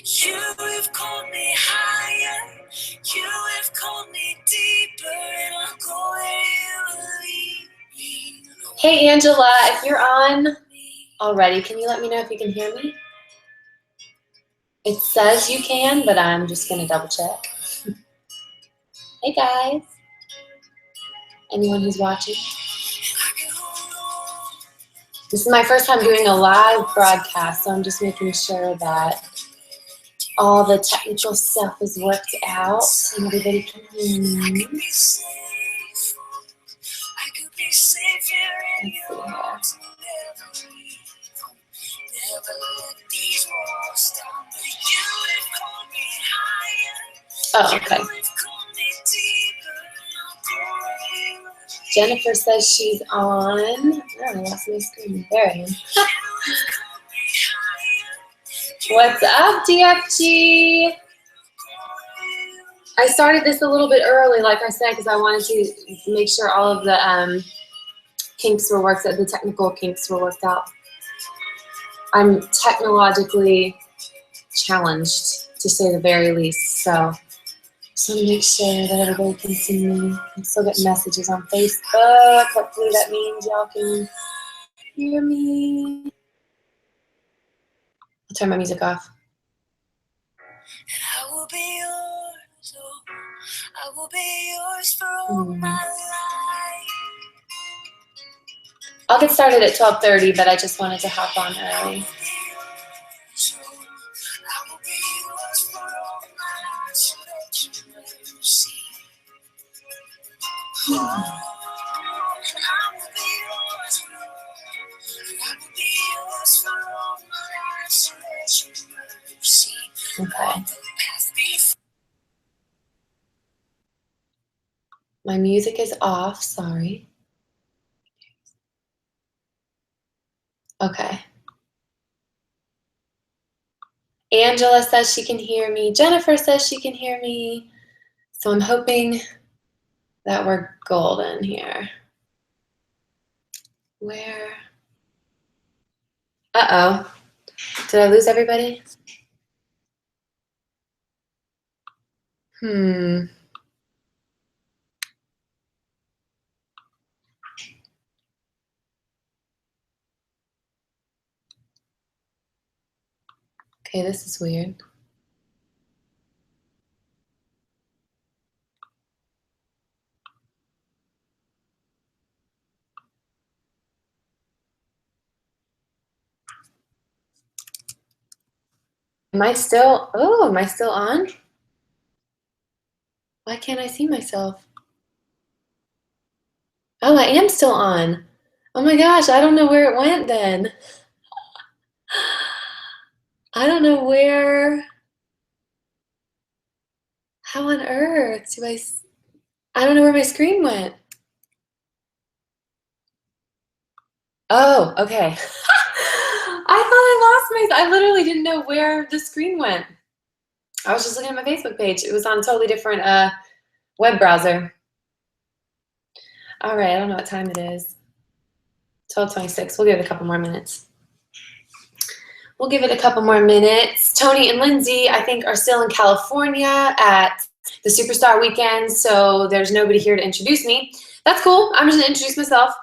You have called me higher. You have called me deeper, and I'll go where you lead me. Hey Angela, if you're on already, can you let me know if you can hear me? It says you can, but I'm just gonna double check. Hey guys. Anyone who's watching? This is my first time doing a live broadcast, so I'm just making sure that all the technical stuff is worked out and everybody can hear me. Let's see here. Oh, okay. Jennifer says she's on. Oh, I lost my screen. There I am. What's up, DFG? I started this a little bit early, like I said, because I wanted to make sure all of the kinks were worked out, the technical kinks were worked out. I'm technologically challenged, to say the very least, so just want to make sure that everybody can see me. I'm still getting messages on Facebook. Hopefully that means y'all can hear me. I'll turn my music off. I will be yours, oh, I will be yours for all my life. I'll get started at 12:30, but I just wanted to hop on early. Okay. My music is off, sorry. Okay. Angela says she can hear me. Jennifer says she can hear me. So I'm hoping that we're golden here. Where? Uh-oh. Did I lose everybody? Okay, this is weird. Am I still on? Why can't I see myself? Oh, I am still on. Oh my gosh, I don't know where it went then. I don't know where. How on earth do I don't know where my screen went. Oh, okay. I thought I literally didn't know where the screen went. I was just looking at my Facebook page. It was on a totally different web browser. All right, I don't know what time it is. 12:26. We'll give it a couple more minutes. We'll give it a couple more minutes. Tony and Lindsay, I think, are still in California at the Superstar Weekend, so there's nobody here to introduce me. That's cool. I'm just going to introduce myself.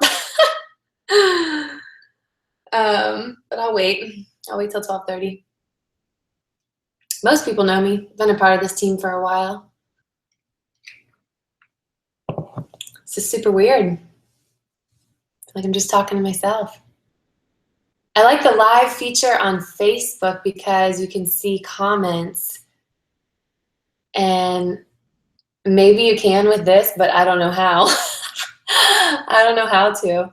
But I'll wait. I'll wait till 12:30. Most people know me. I've been a part of this team for a while. This is super weird. I feel like I'm just talking to myself. I like the live feature on Facebook because you can see comments. And maybe you can with this, but I don't know how. I don't know how to.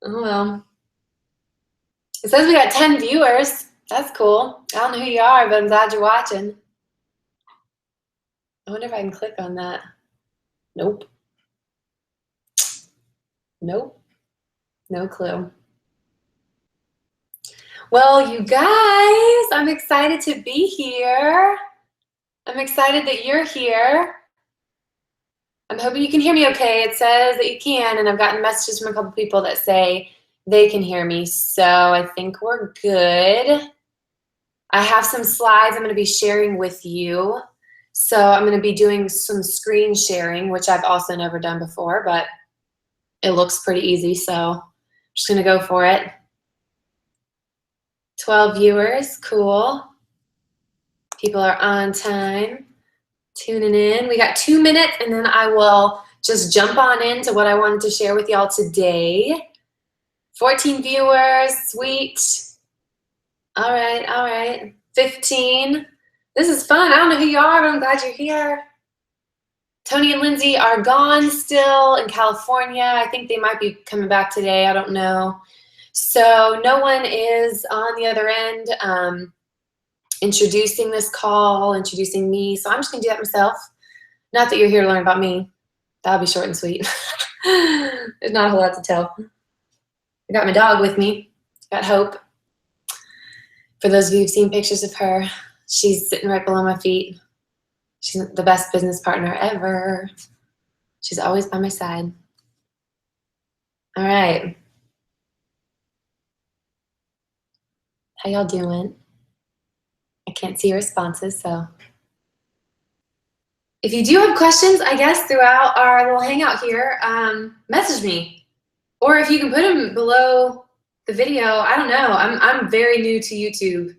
Oh well. It says we got 10 viewers. That's cool. I don't know who you are, but I'm glad you're watching. I wonder if I can click on that. Nope. Nope. No clue. Well, you guys, I'm excited to be here. I'm excited that you're here. I'm hoping you can hear me okay. It says that you can, and I've gotten messages from a couple people that say they can hear me, so I think we're good. I have some slides I'm going to be sharing with you. So I'm going to be doing some screen sharing, which I've also never done before, but it looks pretty easy. So I'm just going to go for it. 12 viewers, cool. People are on time, tuning in. We got 2 minutes, and then I will just jump on into what I wanted to share with y'all today. 14 viewers, sweet. All right, all right. 15. This is fun. I don't know who you are, but I'm glad you're here. Tony and Lindsay are gone still in California. I think they might be coming back today. I don't know. So no one is on the other end introducing this call, introducing me. So I'm just going to do that myself. Not that you're here to learn about me. That'll be short and sweet. There's not a whole lot to tell. I got my dog with me. Got Hope. For those of you who've seen pictures of her, she's sitting right below my feet. She's the best business partner ever. She's always by my side. All right. How y'all doing? I can't see your responses, so. If you do have questions, I guess, throughout our little hangout here, message me. Or if you can put them below the video, I don't know. I'm very new to YouTube.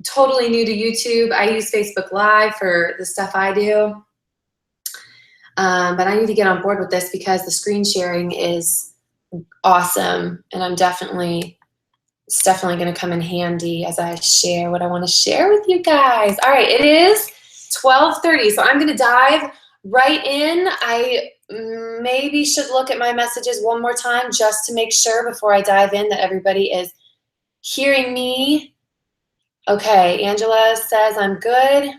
Totally new to YouTube. I use Facebook Live for the stuff I do. But I need to get on board with this because the screen sharing is awesome. And it's definitely going to come in handy as I share what I want to share with you guys. All right, it is 12:30, so I'm going to dive right in. I maybe should look at my messages one more time just to make sure before I dive in that everybody is hearing me. Okay, Angela says I'm good.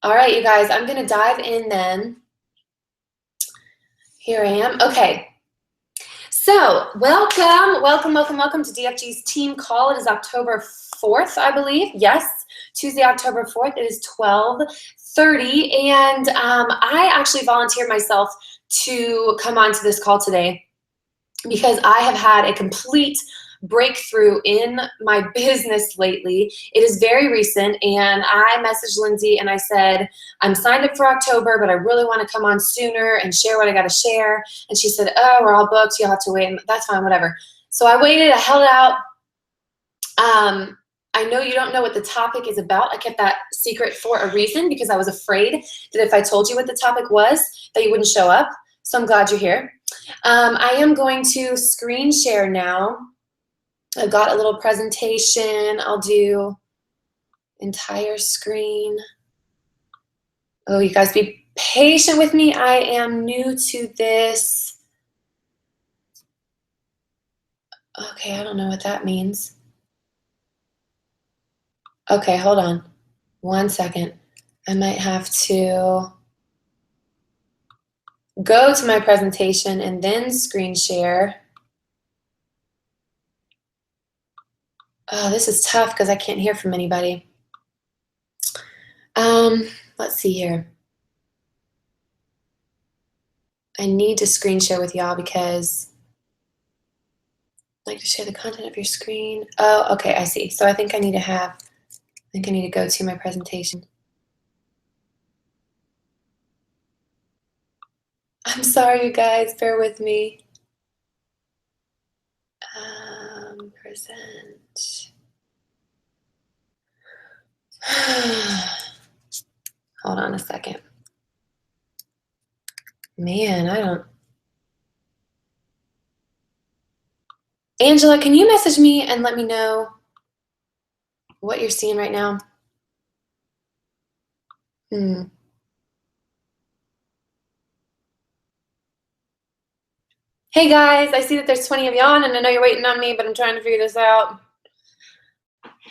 All right, you guys, I'm going to dive in then. Here I am. Okay. So welcome to DFG's Team Call. It is October 4th, I believe. Yes, Tuesday, October 4th. It is 12:30, and I actually volunteered myself to come on to this call today because I have had a complete breakthrough in my business lately. It is very recent, and I messaged Lindsay and I said, I'm signed up for October, but I really want to come on sooner and share what I got to share. And she said, oh, we're all booked. You'll have to wait. And that's fine, whatever. So I waited. I held out. I know you don't know what the topic is about. I kept that secret for a reason because I was afraid that if I told you what the topic was, that you wouldn't show up. So I'm glad you're here. I am going to screen share now. I've got a little presentation. I'll do entire screen. Oh, you guys be patient with me. I am new to this. Okay, I don't know what that means. Okay, hold on. 1 second. I might have to go to my presentation and then screen share. Oh, this is tough because I can't hear from anybody. Let's see here. I need to screen share with y'all because I'd like to share the content of your screen. Oh, okay, I see. So I think I need to go to my presentation. I'm sorry, you guys, bear with me. Present. Hold on a second. Man, I don't. Angela, can you message me and let me know what you're seeing right now? Hey guys, I see that there's 20 of you on and I know you're waiting on me, but I'm trying to figure this out.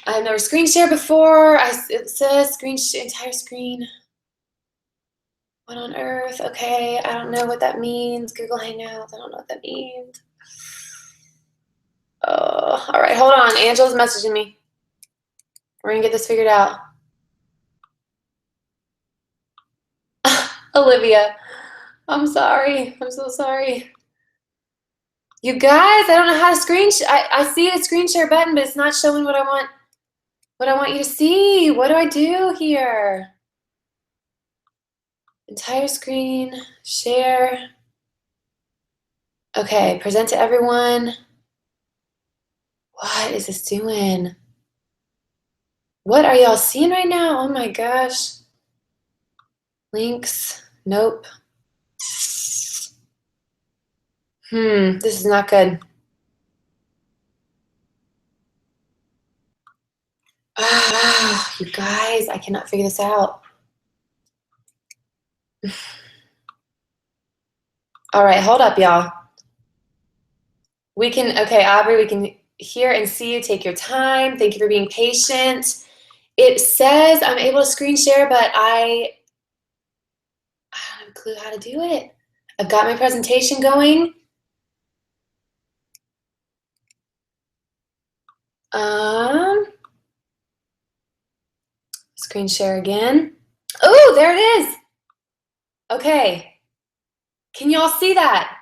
I've never screen shared before. It says screen entire screen. What on earth? Okay, I don't know what that means. Google Hangouts, I don't know what that means. Oh, all right, hold on. Angela's messaging me. We're gonna get this figured out. Olivia, I'm sorry. I'm so sorry. You guys, I don't know how to screen share. I see a screen share button, but it's not showing what I want. What I want you to see. What do I do here? Entire screen, share. Okay, present to everyone. What is this doing? What are y'all seeing right now? Oh my gosh. Links, nope. This is not good. You guys, I cannot figure this out. All right, hold up, y'all. Okay, Aubrey, we can hear and see you. Take your time. Thank you for being patient. It says I'm able to screen share, but I don't have a clue how to do it. I've got my presentation going. Screen share again. Oh, there it is. Okay. Can y'all see that?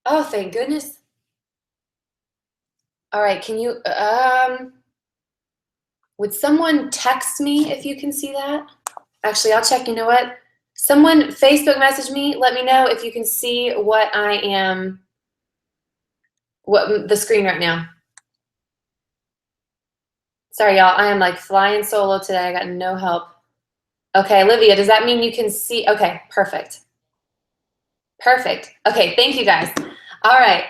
Oh, thank goodness. All right, can you, would someone text me if you can see that? Actually, I'll check, you know what? Someone Facebook message me, let me know if you can see what the screen right now. Sorry, y'all, I am like flying solo today. I got no help. Okay, Olivia, does that mean you can see? Okay, perfect. Perfect. Okay, thank you guys. All right,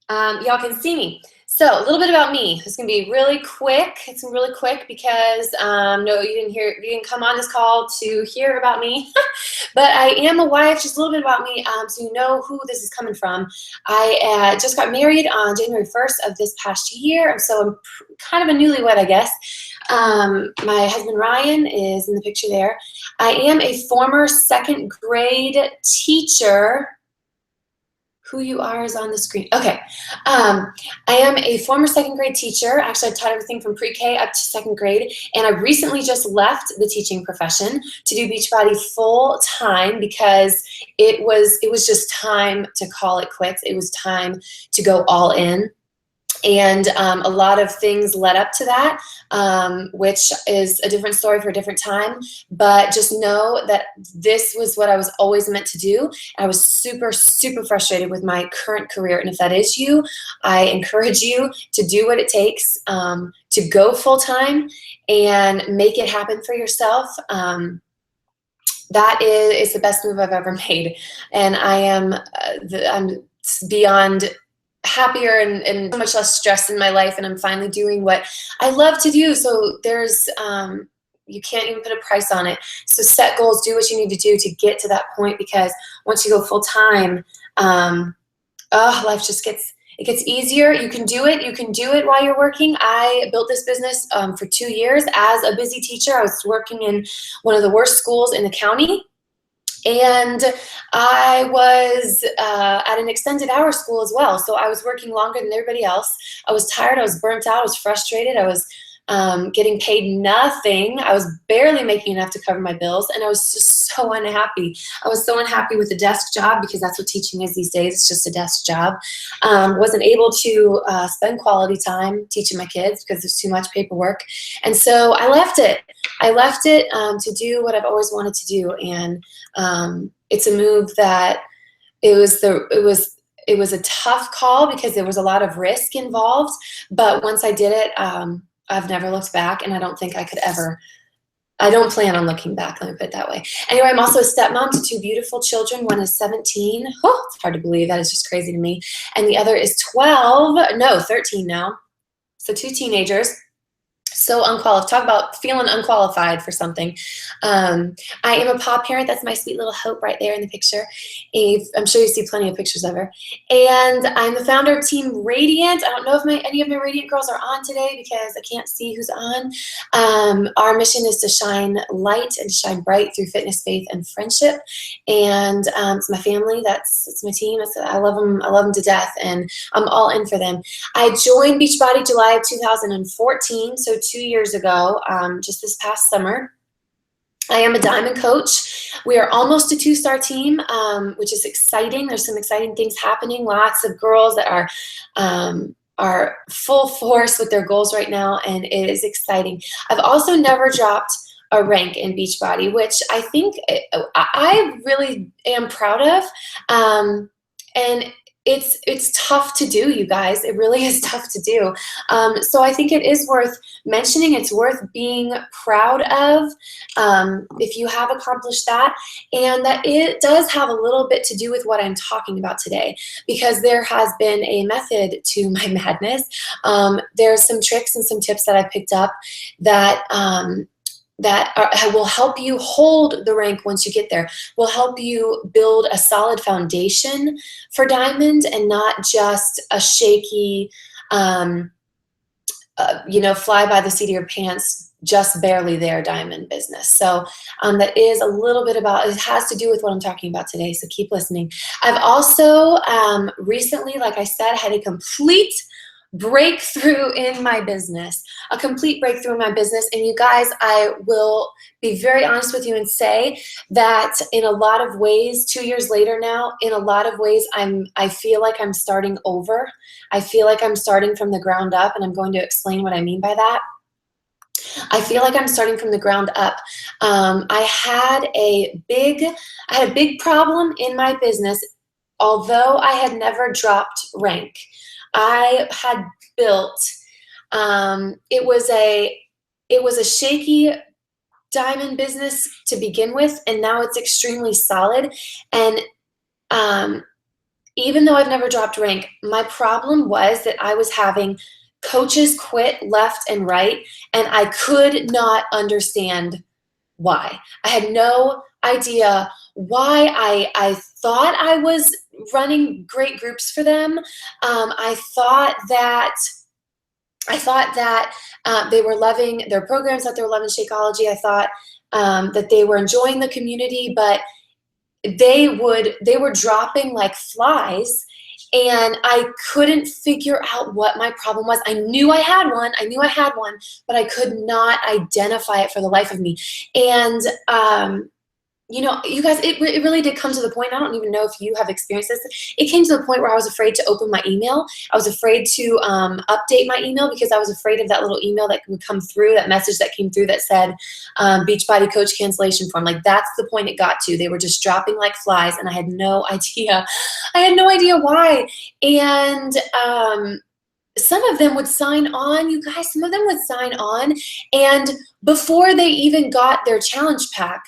y'all can see me. So a little bit about me. It's gonna be really quick. It's really quick because no, you didn't come on this call to hear about me, but I am a wife. Just a little bit about me, so you know who this is coming from. I just got married on January 1st of this past year, so I'm kind of a newlywed, I guess. My husband Ryan is in the picture there. I am a former second grade teacher. Who you are is on the screen. Okay. I am a former second grade teacher. Actually, I've taught everything from pre-K up to second grade. And I recently just left the teaching profession to do Beachbody full time because it was just time to call it quits. It was time to go all in. And a lot of things led up to that, which is a different story for a different time. But just know that this was what I was always meant to do. I was super, super frustrated with my current career. And if that is you, I encourage you to do what it takes to go full time and make it happen for yourself. That is the best move I've ever made. And I'm beyond happier and so much less stress in my life, and I'm finally doing what I love to do. So there's you can't even put a price on it. So set goals, do what you need to do to get to that point, because once you go full time, life just gets easier. You can do it. You can do it while you're working. I built this business for 2 years as a busy teacher. I was working in one of the worst schools in the county. And I was at an extended hour school as well. So I was working longer than everybody else. I was tired. I was burnt out. I was frustrated. I was getting paid nothing. I was barely making enough to cover my bills. And I was just so unhappy. I was so unhappy with the desk job, because that's what teaching is these days. It's just a desk job. Wasn't able to spend quality time teaching my kids because there's too much paperwork. And so I left it. I left it to do what I've always wanted to do. And it's a move that it was a tough call because there was a lot of risk involved. But once I did it, I've never looked back, and I don't think I could ever. I don't plan on looking back, let me put it that way. Anyway, I'm also a stepmom to 2 beautiful children. One is 17. Oh, it's hard to believe. That is just crazy to me. And the other is 13 now. So 2 teenagers. So unqualified. Talk about feeling unqualified for something. I am a paw parent. That's my sweet little Hope right there in the picture. I'm sure you see plenty of pictures of her. And I'm the founder of Team Radiant. I don't know if any of my Radiant girls are on today because I can't see who's on. Our mission is to shine light and shine bright through fitness, faith, and friendship. And it's my family. It's my team. I love them. I love them to death, and I'm all in for them. I joined Beachbody July of 2014, so 2 years ago, just this past summer. I am a diamond coach. We are almost a 2-star team, which is exciting. There's some exciting things happening. Lots of girls that are are full force with their goals right now, and it is exciting. I've also never dropped a rank in Beachbody, which I think I really am proud of. And it's tough to do, you guys. It really is tough to do. So I think it is worth mentioning. It's worth being proud of if you have accomplished that. And that it does have a little bit to do with what I'm talking about today, because there has been a method to my madness. There's some tricks and some tips that I picked up that will help you hold the rank once you get there, will help you build a solid foundation for diamond and not just a shaky, fly by the seat of your pants, just barely there diamond business. So that is a little bit about, it has to do with what I'm talking about today, so keep listening. I've also recently, like I said, had a complete breakthrough in my business, And you guys, I will be very honest with you and say that in a lot of ways, 2 years later now, in a lot of ways, I feel like I'm starting over. I feel like I'm starting from the ground up, and I'm going to explain what I mean by that. I feel like I'm starting from the ground up. I had a big problem in my business. Although I had never dropped rank, I had built, it was a shaky diamond business to begin with, and now it's extremely solid. And even though I've never dropped rank, my problem was that I was having coaches quit left and right, and I could not understand why. I had no idea why. I thought I was running great groups for them. I thought that they were loving their programs, that they were loving Shakeology. I thought that they were enjoying the community, but they were dropping like flies, and I couldn't figure out what my problem was. I knew I had one, but I could not identify it for the life of me. And you guys, it really did come to the point, I don't even know if you have experienced this, it came to the point where I was afraid to open my email. I was afraid to update my email, because I was afraid of that little email that would come through, that message that came through that said Beachbody coach cancellation form. Like, that's the point it got to. They were just dropping like flies, and I had no idea. I had no idea why. And some of them would sign on, you guys, and before they even got their challenge pack,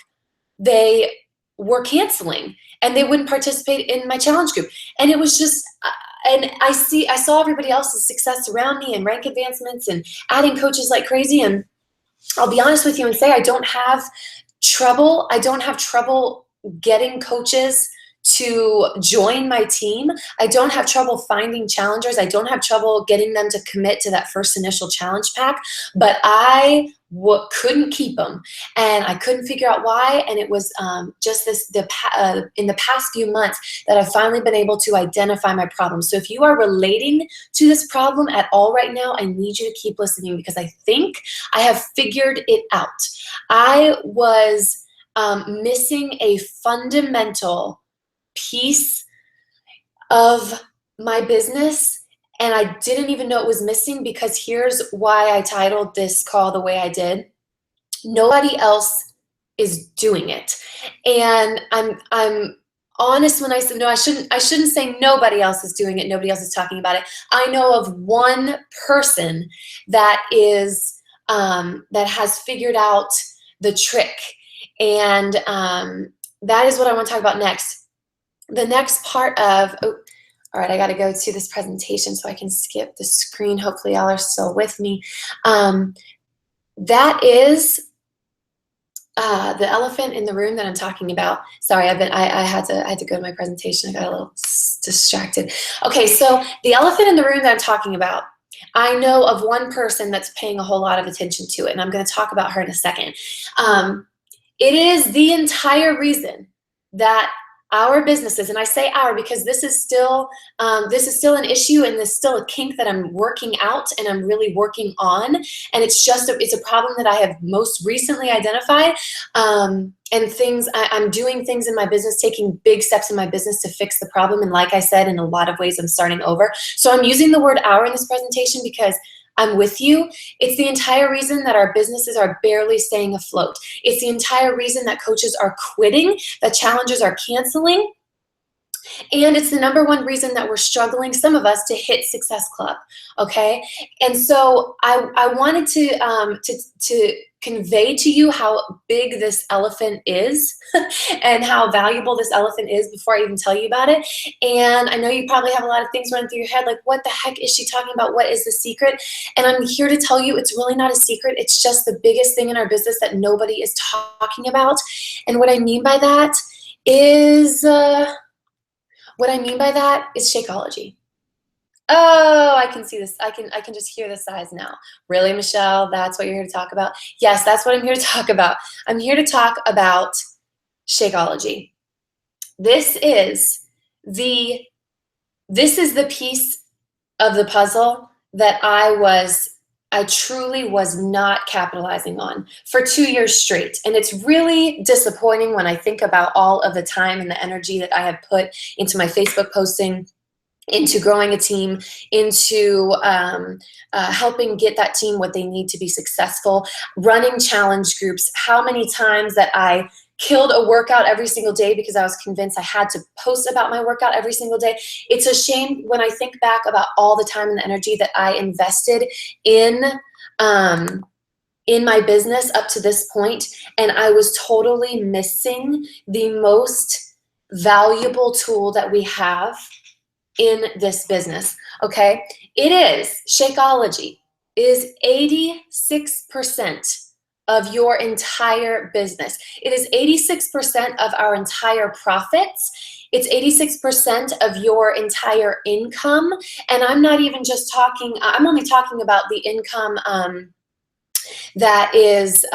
they were canceling, and they wouldn't participate in my challenge group. And it was just, and I saw everybody else's success around me, and rank advancements, and adding coaches like crazy. And I'll be honest with you and say, I don't have trouble getting coaches to join my team. I don't have trouble finding challengers. I don't have trouble getting them to commit to that first initial challenge pack, but I couldn't keep them, and I couldn't figure out why. And it was just in the past few months that I've finally been able to identify my problem. So if you are relating to this problem at all right now, I need you to keep listening, because I think I have figured it out. I was missing a fundamental piece of my business, and I didn't even know it was missing, because here's why I titled this call the way I did. Nobody else is doing it. And I'm honest when I said no. I shouldn't say nobody else is doing it, nobody else is talking about it. I know of one person that has figured out the trick, and that is what I want to talk about next. The next part of, all right, I got to go to this presentation so I can skip the screen. Hopefully y'all are still with me. That is the elephant in the room that I'm talking about. Sorry, I had to go to my presentation. I got a little distracted. Okay, so the elephant in the room that I'm talking about, I know of one person that's paying a whole lot of attention to it, and I'm going to talk about her in a second. It is the entire reason that our businesses, and I say our because this is still an issue, and this is still a kink that I'm working out and I'm really working on, and it's a problem that I have most recently identified, and I'm doing things in my business, taking big steps in my business to fix the problem, and like I said, in a lot of ways I'm starting over. So I'm using the word our in this presentation because I'm with you. It's the entire reason that our businesses are barely staying afloat. It's the entire reason that coaches are quitting, that challengers are canceling. And it's the number one reason that we're struggling, some of us, to hit Success Club, okay? And so I wanted to convey to you how big this elephant is and how valuable this elephant is before I even tell you about it. And I know you probably have a lot of things running through your head, like, what the heck is she talking about? What is the secret? And I'm here to tell you it's really not a secret. It's just the biggest thing in our business that nobody is talking about. And what I mean by that is... Shakeology. Oh, I can see this. I can just hear the sighs now. Really, Michelle? That's what you're here to talk about? Yes, that's what I'm here to talk about. I'm here to talk about Shakeology. This is the piece of the puzzle that I truly was not capitalizing on for 2 years straight. And it's really disappointing when I think about all of the time and the energy that I have put into my Facebook posting, into growing a team, into helping get that team what they need to be successful, running challenge groups, how many times that I killed a workout every single day because I was convinced I had to post about my workout every single day. It's a shame when I think back about all the time and the energy that I invested in my business up to this point, and I was totally missing the most valuable tool that we have in this business, okay? Shakeology is 86% of your entire business. It is 86% of our entire profits. It's 86% of your entire income. And I'm not even just talking, I'm only talking about the income that is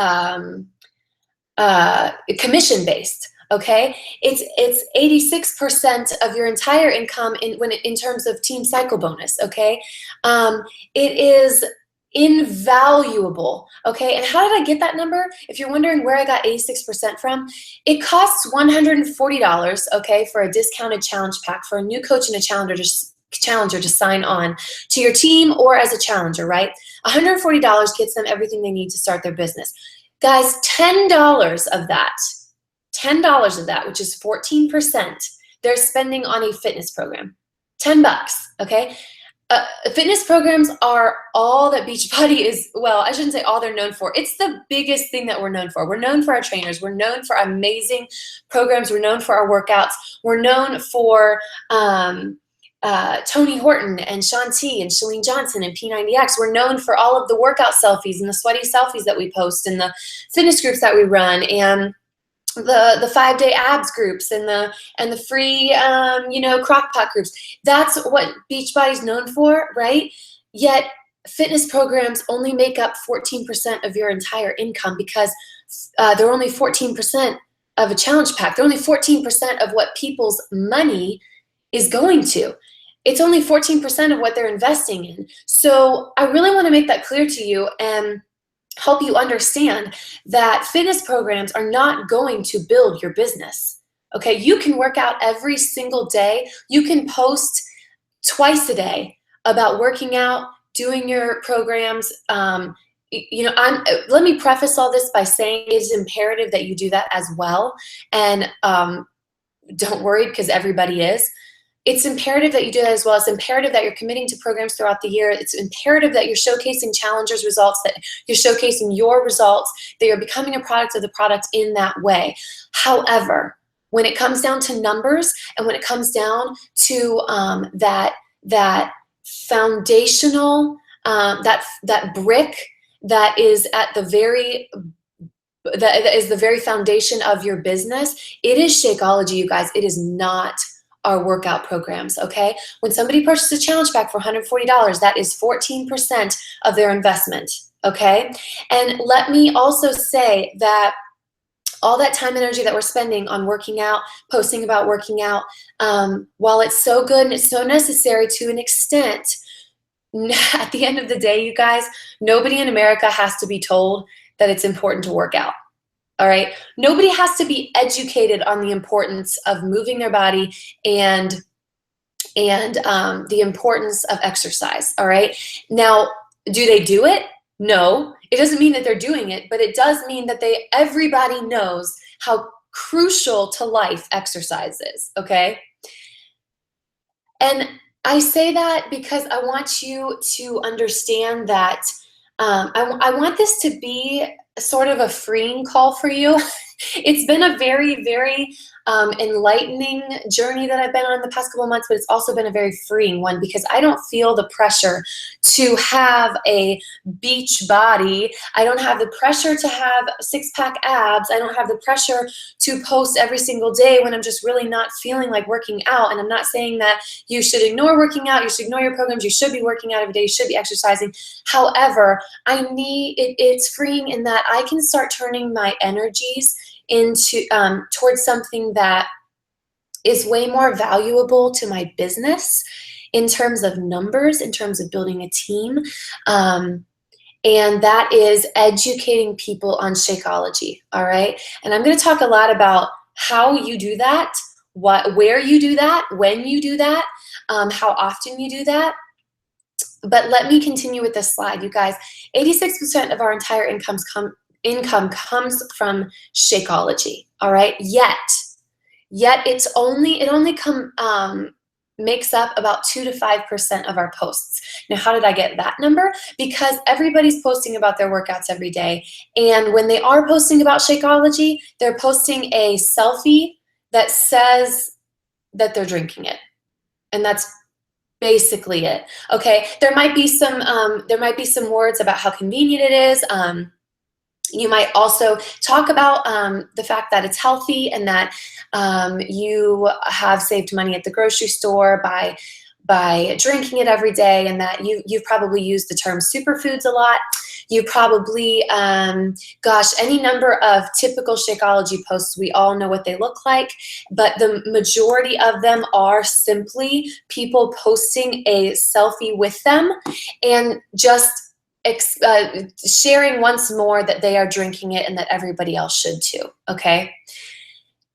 commission-based. Okay, it's 86% of your entire income in terms of team cycle bonus. Okay, it is invaluable. Okay, and how did I get that number? If you're wondering where I got 86% from, it costs $140. Okay, for a discounted challenge pack for a new coach and a challenger to sign on to your team or as a challenger. Right, $140 gets them everything they need to start their business. Guys, $10 of that, which is 14%, they're spending on a fitness program. $10, okay? Fitness programs are all that Beachbody is, well, I shouldn't say all they're known for. It's the biggest thing that we're known for. We're known for our trainers. We're known for amazing programs. We're known for our workouts. We're known for Tony Horton and Shanti and Shalene Johnson and P90X. We're known for all of the workout selfies and the sweaty selfies that we post and the fitness groups that we run and the 5-day abs groups and the free crock pot groups. That's what Beachbody's known for, right? Yet fitness programs only make up 14% of your entire income because they're only 14% of a challenge pack. They're only 14% of what people's money is going to. It's only 14% of what they're investing in. So I really want to make that clear to you and help you understand that fitness programs are not going to build your business. Okay, you can work out every single day. You can post twice a day about working out, doing your programs. Let me preface all this by saying it is imperative that you do that as well. And don't worry, because everybody is. It's imperative that you do that as well. It's imperative that you're committing to programs throughout the year. It's imperative that you're showcasing challengers' results, that you're showcasing your results, that you're becoming a product of the product in that way. However, when it comes down to numbers and when it comes down to that foundational, that brick that is at the very that is the very foundation of your business, it is Shakeology, you guys. It is not our workout programs, okay? When somebody purchases a challenge pack for $140, that is 14% of their investment, okay? And let me also say that all that time and energy that we're spending on working out, posting about working out, while it's so good and it's so necessary to an extent, at the end of the day, you guys, nobody in America has to be told that it's important to work out. All right. Nobody has to be educated on the importance of moving their body and the importance of exercise. All right. Now, do they do it? No. It doesn't mean that they're doing it, but it does mean that everybody knows how crucial to life exercise is. Okay. And I say that because I want you to understand that I want this to be sort of a freeing call for you. It's been a very, very enlightening journey that I've been on the past couple of months, but it's also been a very freeing one because I don't feel the pressure to have a beach body. I don't have the pressure to have six-pack abs. I don't have the pressure to post every single day when I'm just really not feeling like working out. And I'm not saying that you should ignore working out. You should ignore your programs. You should be working out every day. You should be exercising. However, it's freeing in that I can start turning my energies into towards something that is way more valuable to my business in terms of numbers, in terms of building a team, and that is educating people on Shakeology. All right, and I'm going to talk a lot about how you do that, where you do that, when you do that, how often you do that. But let me continue with this slide, you guys. 86% of our entire income comes from Shakeology, all right? Yet it only makes up about 2 to 5% of our posts. Now, how did I get that number? Because everybody's posting about their workouts every day, and when they are posting about Shakeology, they're posting a selfie that says that they're drinking it, and that's basically it. Okay, there might be some words about how convenient it is. You might also talk about the fact that it's healthy and that you have saved money at the grocery store by drinking it every day, and that you've probably used the term superfoods a lot. You probably, any number of typical Shakeology posts, we all know what they look like, but the majority of them are simply people posting a selfie with them and just sharing once more that they are drinking it and that everybody else should too, okay?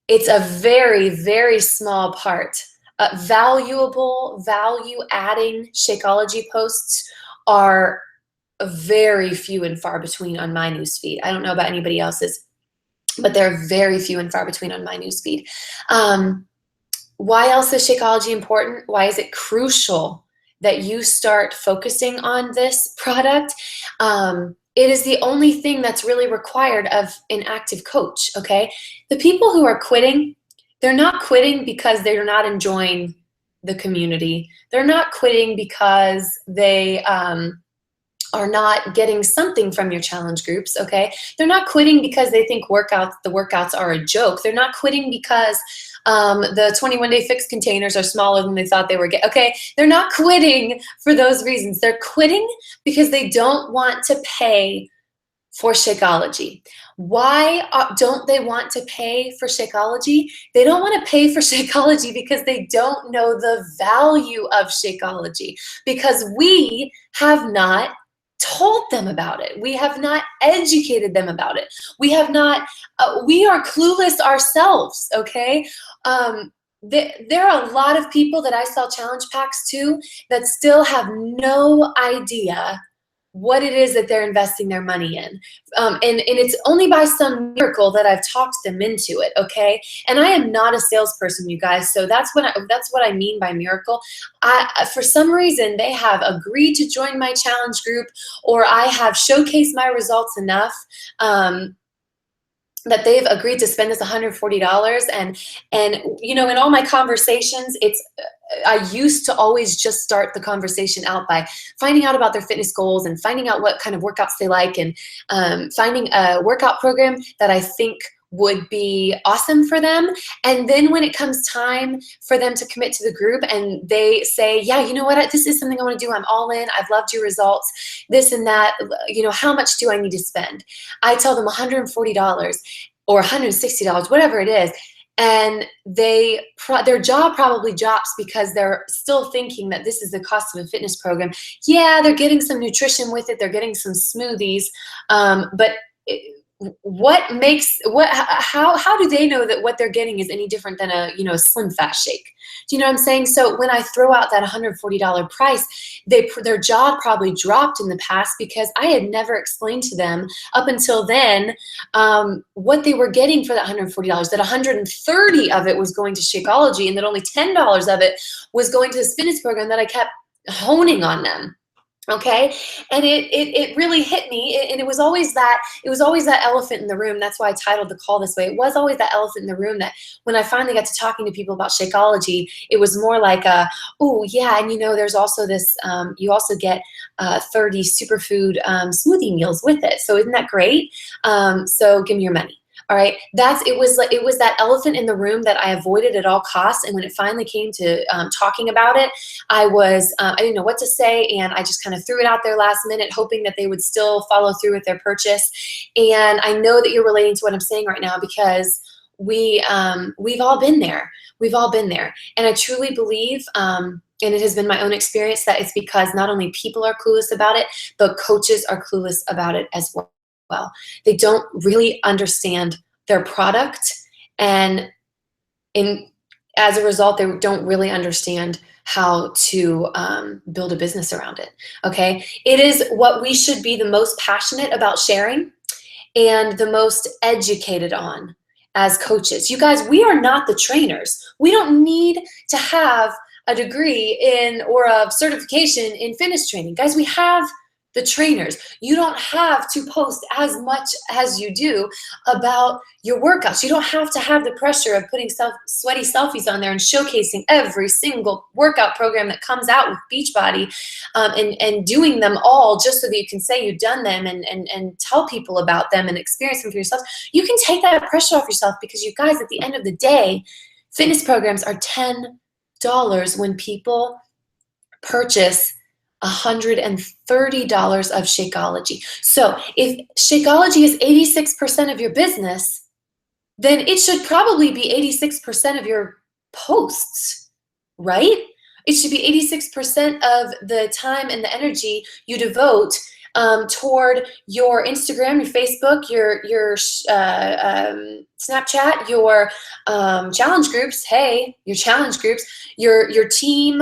It's a very, very small part. Valuable, value-adding Shakeology posts are very few and far between on my newsfeed. I don't know about anybody else's, but they're very few and far between on my newsfeed. Why else is Shakeology important? Why is it crucial that you start focusing on this product? It is the only thing that's really required of an active coach, okay? The people who are quitting, they're not quitting because they're not enjoying the community. They're not quitting because they are not getting something from your challenge groups, okay? They're not quitting because they think the workouts are a joke. They're not quitting because the 21-day fix containers are smaller than they thought they were. Okay, they're not quitting for those reasons. They're quitting because they don't want to pay for Shakeology. Why don't they want to pay for Shakeology? They don't want to pay for Shakeology because they don't know the value of Shakeology, because we have not told them about it. We have not educated them about it. We have not, we are clueless ourselves, okay? There are a lot of people that I sell challenge packs to that still have no idea what it is that they're investing their money in. And it's only by some miracle that I've talked them into it, okay? And I am not a salesperson, you guys, so that's what I mean by miracle. For some reason, they have agreed to join my challenge group, or I have showcased my results enough that they've agreed to spend this $140. And you know, in all my conversations, I used to always just start the conversation out by finding out about their fitness goals and finding out what kind of workouts they like, and finding a workout program that I think would be awesome for them. And then when it comes time for them to commit to the group and they say, yeah, you know what, this is something I want to do. I'm all in. I've loved your results, this and that. You know, how much do I need to spend? I tell them $140. or $160, whatever it is. And their jaw probably drops because they're still thinking that this is the cost of a fitness program. Yeah, they're getting some nutrition with it. They're getting some smoothies. But how do they know that what they're getting is any different than a Slim Fast shake? Do you know what I'm saying? So when I throw out that $140 price, their jaw probably dropped in the past because I had never explained to them up until then what they were getting for that $140, that $130 of it was going to Shakeology, and that only $10 of it was going to the fitness program that I kept honing on them. Okay, and it really hit me, and it was always that elephant in the room. That's why I titled the call this way. It was always that elephant in the room that when I finally got to talking to people about Shakeology, it was more like oh yeah, and there's also this, you also get 30 superfood smoothie meals with it. So isn't that great? So give me your money. All right, it was that elephant in the room that I avoided at all costs. And when it finally came to talking about it, I didn't know what to say, and I just kind of threw it out there last minute, hoping that they would still follow through with their purchase. And I know that you're relating to what I'm saying right now because we've all been there. We've all been there, and I truly believe, and it has been my own experience, that it's because not only people are clueless about it, but coaches are clueless about it as well. They don't really understand their product, and as a result, they don't really understand how to build a business around it. Okay, it is what we should be the most passionate about sharing and the most educated on as coaches. You guys, we are not the trainers. We don't need to have a degree or a certification in fitness training. Guys, we have the trainers. You don't have to post as much as you do about your workouts. You don't have to have the pressure of putting sweaty selfies on there and showcasing every single workout program that comes out with Beachbody, and doing them all just so that you can say you've done them and tell people about them and experience them for yourself. You can take that pressure off yourself, because you guys, at the end of the day, fitness programs are $10 when people purchase $130 of Shakeology. So if Shakeology is 86% of your business, then it should probably be 86% of your posts, right? It should be 86% of the time and the energy you devote toward your Instagram, your Facebook, your Snapchat, your challenge groups. Hey, your challenge groups, your team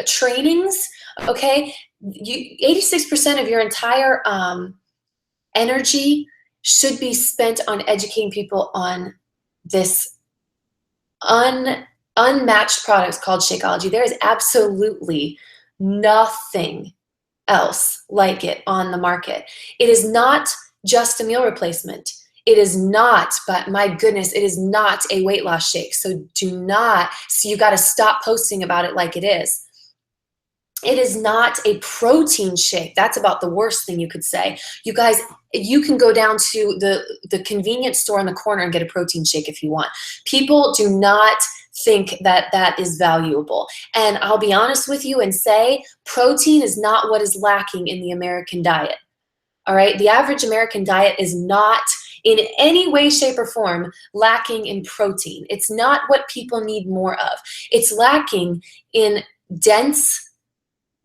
trainings. Okay, 86% of your entire energy should be spent on educating people on this unmatched product called Shakeology. There is absolutely nothing else like it on the market. It is not just a meal replacement. It is not, but my goodness, it is not a weight loss shake. So you got to stop posting about it like it is. It is not a protein shake. That's about the worst thing you could say. You guys, you can go down to the convenience store in the corner and get a protein shake if you want. People do not think that that is valuable. And I'll be honest with you and say, protein is not what is lacking in the American diet. All right? The average American diet is not in any way, shape, or form lacking in protein. It's not what people need more of. It's lacking in dense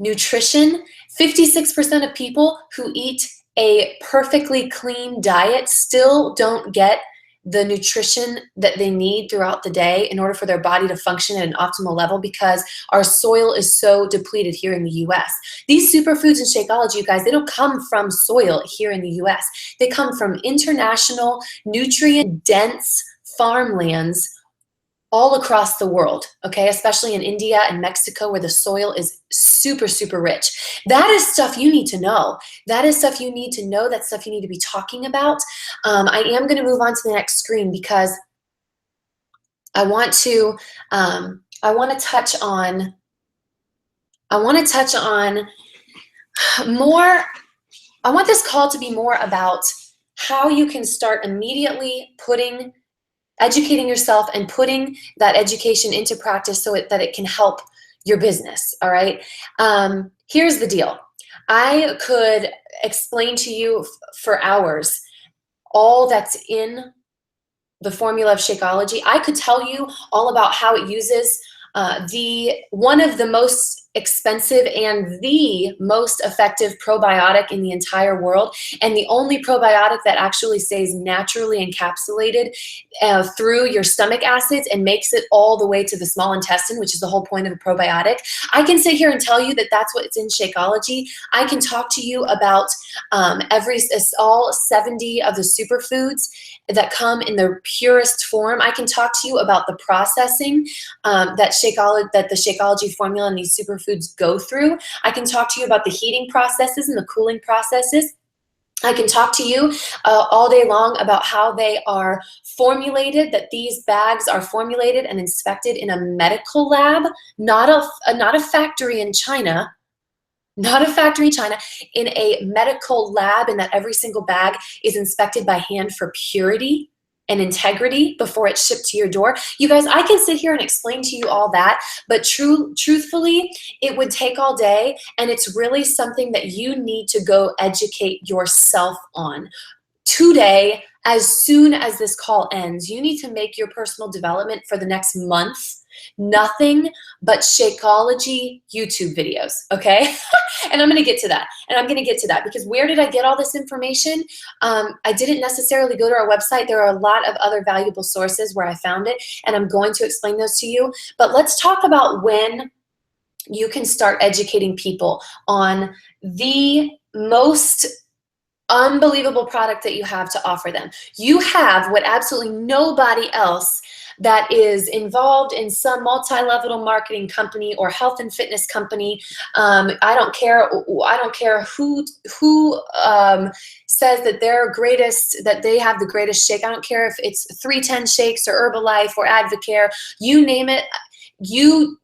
nutrition. 56% of people who eat a perfectly clean diet still don't get the nutrition that they need throughout the day in order for their body to function at an optimal level, because our soil is so depleted here in the US. These superfoods and Shakeology, you guys, they don't come from soil here in the US. They come from international, nutrient-dense farmlands all across the world, okay, especially in India and Mexico, where the soil is super, super rich. That is stuff you need to know. That is stuff you need to know. That's stuff you need to be talking about. I am going to move on to the next screen because I want to touch on more. I want this call to be more about how you can start immediately educating yourself and putting that education into practice so that it can help your business, all right? Here's the deal. I could explain to you for hours all that's in the formula of Shakeology. I could tell you all about how it uses one of the most expensive and the most effective probiotic in the entire world, and the only probiotic that actually stays naturally encapsulated through your stomach acids and makes it all the way to the small intestine, which is the whole point of a probiotic. I can sit here and tell you that that's what's in Shakeology. I can talk to you about all 70 of the superfoods that come in their purest form. I can talk to you about the processing that the Shakeology formula and these superfoods go through. I can talk to you about the heating processes and the cooling processes. I can talk to you all day long about how they are formulated, that these bags are formulated and inspected in a medical lab, not a factory in China. Not a factory in China, in a medical lab, and that every single bag is inspected by hand for purity and integrity before it's shipped to your door. You guys, I can sit here and explain to you all that, but truthfully, it would take all day, and it's really something that you need to go educate yourself on. Today, as soon as this call ends, you need to make your personal development for the next month nothing but Shakeology YouTube videos, okay? And I'm gonna get to that. And I'm gonna get to that because where did I get all this information? I didn't necessarily go to our website. There are a lot of other valuable sources where I found it, and I'm going to explain those to you. But let's talk about when you can start educating people on the most unbelievable product that you have to offer them. You have what absolutely nobody else that is involved in some multi-level marketing company or health and fitness company. I don't care who says that they're greatest, that they have the greatest shake. I don't care if it's 310 Shakes or Herbalife or Advocare, you name it.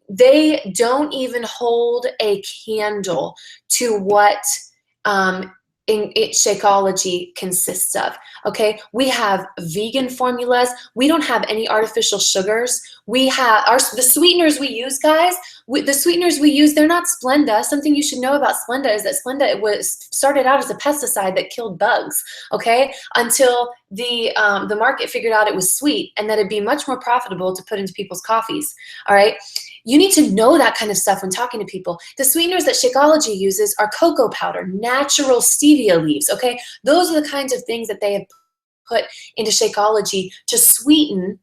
They don't even hold a candle to what Shakeology consists of. Okay, we have vegan formulas. We don't have any artificial sugars. We have the sweeteners we use, guys. They're not Splenda. Something you should know about Splenda is that Splenda started out as a pesticide that killed bugs. Okay, until the market figured out it was sweet and that it'd be much more profitable to put into people's coffees. All right. You need to know that kind of stuff when talking to people. The sweeteners that Shakeology uses are cocoa powder, natural stevia leaves, okay? Those are the kinds of things that they have put into Shakeology to sweeten.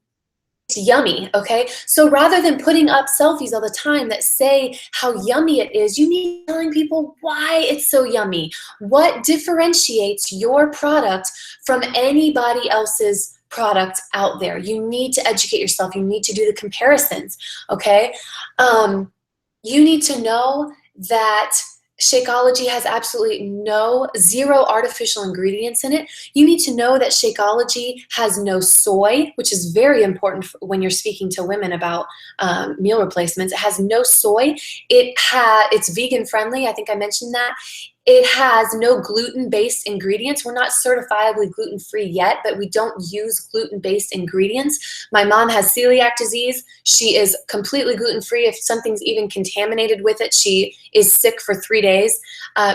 It's yummy, okay? So rather than putting up selfies all the time that say how yummy it is, you need to telling people why it's so yummy. What differentiates your product from anybody else's product out there? You need to educate yourself. You need to do the comparisons, okay? You need to know that Shakeology has absolutely zero artificial ingredients in it. You need to know that Shakeology has no soy, which is very important when you're speaking to women about meal replacements. It has no soy. It's vegan friendly. I think I mentioned that. It has no gluten-based ingredients. We're not certifiably gluten-free yet, but we don't use gluten-based ingredients. My mom has celiac disease. She is completely gluten-free. If something's even contaminated with it, she is sick for 3 days.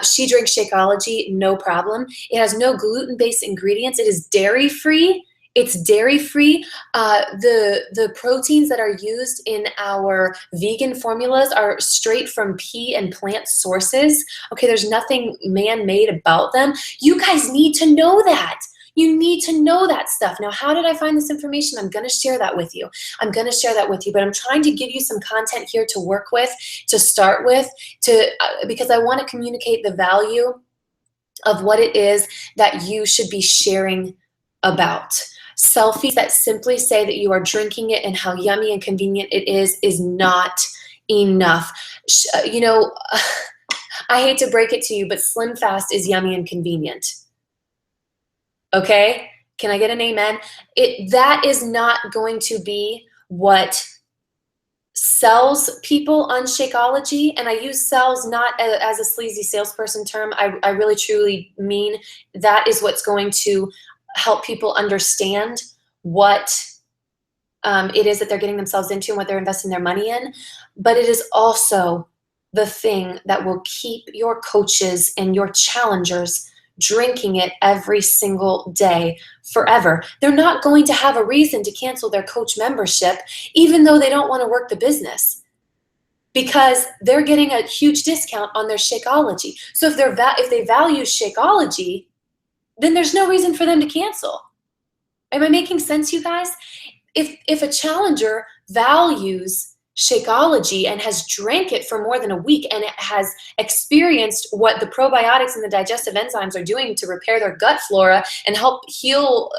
She drinks Shakeology, no problem. It has no gluten-based ingredients. It is dairy-free. It's dairy-free. The proteins that are used in our vegan formulas are straight from pea and plant sources. Okay, there's nothing man-made about them. You guys need to know that. You need to know that stuff. Now, how did I find this information? I'm going to share that with you. But I'm trying to give you some content here to work with, to start with, because I want to communicate the value of what it is that you should be sharing about. Selfies that simply say that you are drinking it and how yummy and convenient it is not enough. You know, I hate to break it to you, but Slim Fast is yummy and convenient. Okay? Can I get an amen? That is not going to be what sells people on Shakeology, and I use sells not as a sleazy salesperson term. I really truly mean that is what's going to help people understand what it is that they're getting themselves into and what they're investing their money in. But it is also the thing that will keep your coaches and your challengers drinking it every single day forever. They're not going to have a reason to cancel their coach membership, even though they don't want to work the business, because they're getting a huge discount on their Shakeology. So if they value Shakeology, then there's no reason for them to cancel. Am I making sense, you guys? If a challenger values Shakeology and has drank it for more than a week and it has experienced what the probiotics and the digestive enzymes are doing to repair their gut flora and help heal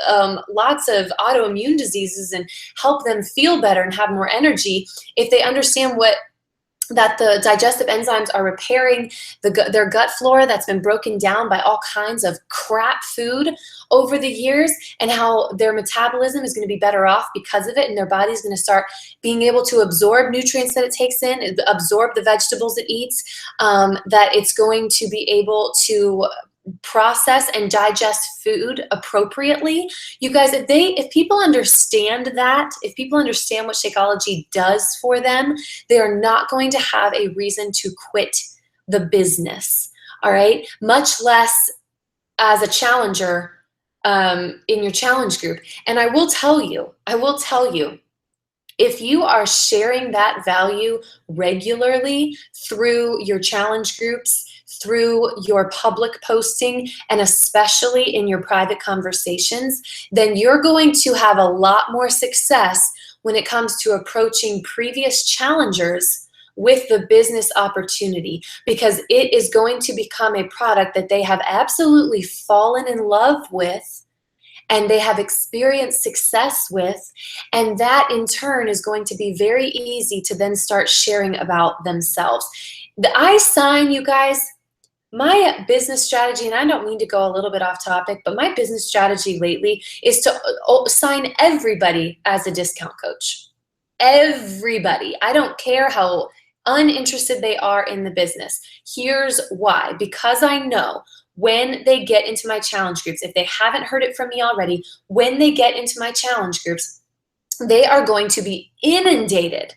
lots of autoimmune diseases and help them feel better and have more energy, if they understand that the digestive enzymes are repairing their gut flora that's been broken down by all kinds of crap food over the years, and how their metabolism is going to be better off because of it, and their body's going to start being able to absorb nutrients that it takes in, absorb the vegetables it eats, that it's going to be able to process and digest food appropriately. You guys, if people understand that, if people understand what Shakeology does for them, they are not going to have a reason to quit the business. All right, much less as a challenger in your challenge group. And I will tell you, if you are sharing that value regularly through your challenge groups, through your public posting, and especially in your private conversations, then you're going to have a lot more success when it comes to approaching previous challengers with the business opportunity, because it is going to become a product that they have absolutely fallen in love with and they have experienced success with, and that in turn is going to be very easy to then start sharing about themselves. I sign, you guys, my business strategy, and I don't mean to go a little bit off topic, but my business strategy lately is to sign everybody as a discount coach. Everybody. I don't care how uninterested they are in the business. Here's why. Because I know when they get into my challenge groups, if they haven't heard it from me already, when they get into my challenge groups, they are going to be inundated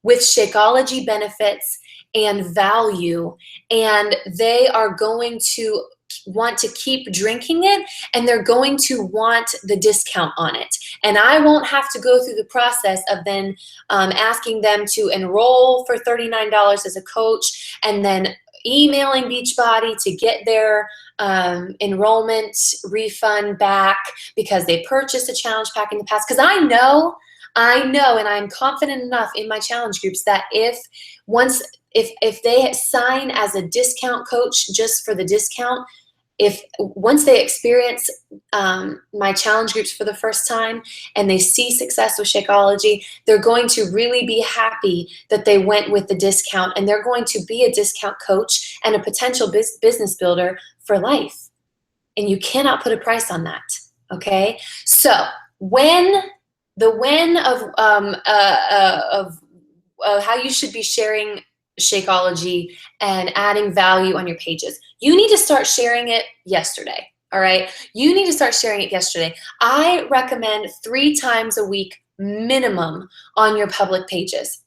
with Shakeology benefits and value, and they are going to want to keep drinking it, and they're going to want the discount on it. And I won't have to go through the process of then asking them to enroll for $39 as a coach, and then emailing Beachbody to get their enrollment refund back because they purchased a challenge pack in the past. Because I know, and I'm confident enough in my challenge groups that if they sign as a discount coach just for the discount, once they experience my challenge groups for the first time and they see success with Shakeology, they're going to really be happy that they went with the discount, and they're going to be a discount coach and a potential business builder for life. And you cannot put a price on that, okay? So the when of how you should be sharing Shakeology and adding value on your pages. You need to start sharing it yesterday, all right? You need to start sharing it yesterday. I recommend 3 times a week minimum on your public pages.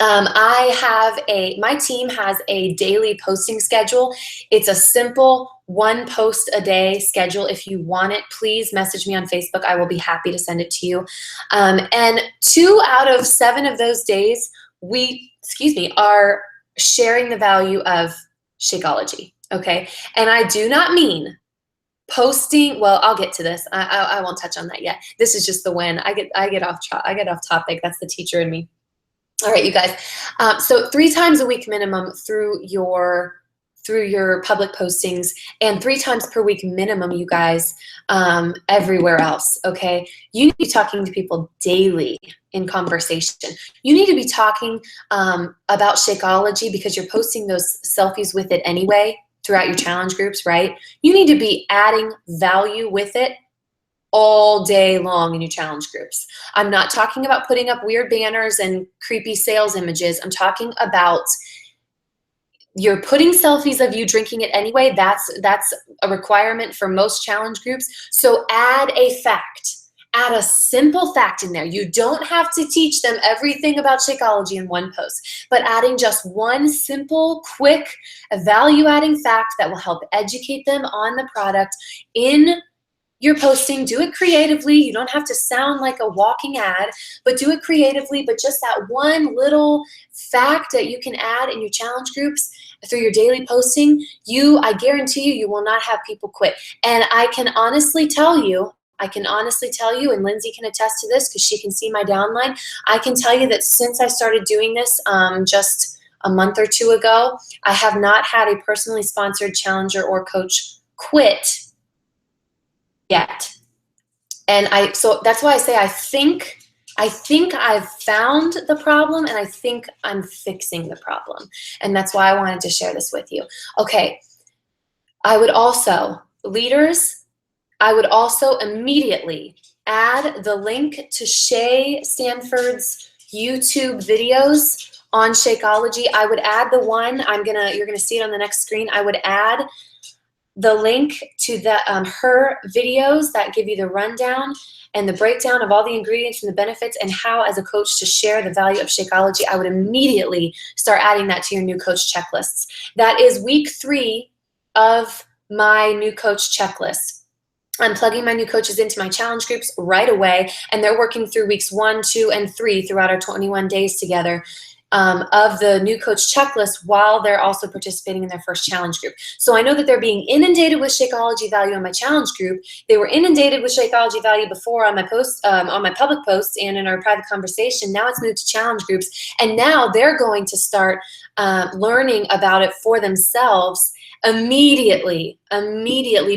My team has a daily posting schedule. It's a simple 1 post a day schedule. If you want it, please message me on Facebook. I will be happy to send it to you. And 2 out of 7 of those days, we are sharing the value of Shakeology, okay? And I do not mean posting. Well, I'll get to this. I won't touch on that yet. This is just the when. I get off topic. That's the teacher in me. All right, you guys. So 3 times a week minimum through your public postings, and 3 times per week minimum, you guys, everywhere else, okay? You need to be talking to people daily in conversation. You need to be talking about Shakeology because you're posting those selfies with it anyway throughout your challenge groups, right? You need to be adding value with it all day long in your challenge groups. I'm not talking about putting up weird banners and creepy sales images. I'm talking about you're putting selfies of you drinking it anyway. That's a requirement for most challenge groups. So add a fact. Add a simple fact in there. You don't have to teach them everything about Shakeology in one post, but adding just one simple, quick, value-adding fact that will help educate them on the product in your posting. Do it creatively. You don't have to sound like a walking ad, but do it creatively. But just that one little fact that you can add in your challenge groups through your daily posting, I guarantee you will not have people quit. And I can honestly tell you, and Lindsay can attest to this because she can see my downline, I can tell you that since I started doing this just a month or two ago, I have not had a personally sponsored challenger or coach quit yet. And so that's why I say I think I've found the problem, and I think I'm fixing the problem. And that's why I wanted to share this with you. Okay, leaders, I would also immediately add the link to Shay Stanford's YouTube videos on Shakeology. I would add the one, you're gonna see it on the next screen. I would add the link to her videos that give you the rundown and the breakdown of all the ingredients and the benefits and how, as a coach, to share the value of Shakeology. I would immediately start adding that to your new coach checklists. That is week 3 of my new coach checklist. I'm plugging my new coaches into my challenge groups right away, and they're working through weeks 1, 2, and 3 throughout our 21 days together of the new coach checklist while they're also participating in their first challenge group. So I know that they're being inundated with Shakeology value in my challenge group. They were inundated with Shakeology value before on my post, on my public posts and in our private conversation. Now it's moved to challenge groups, and now they're going to start learning about it for themselves immediately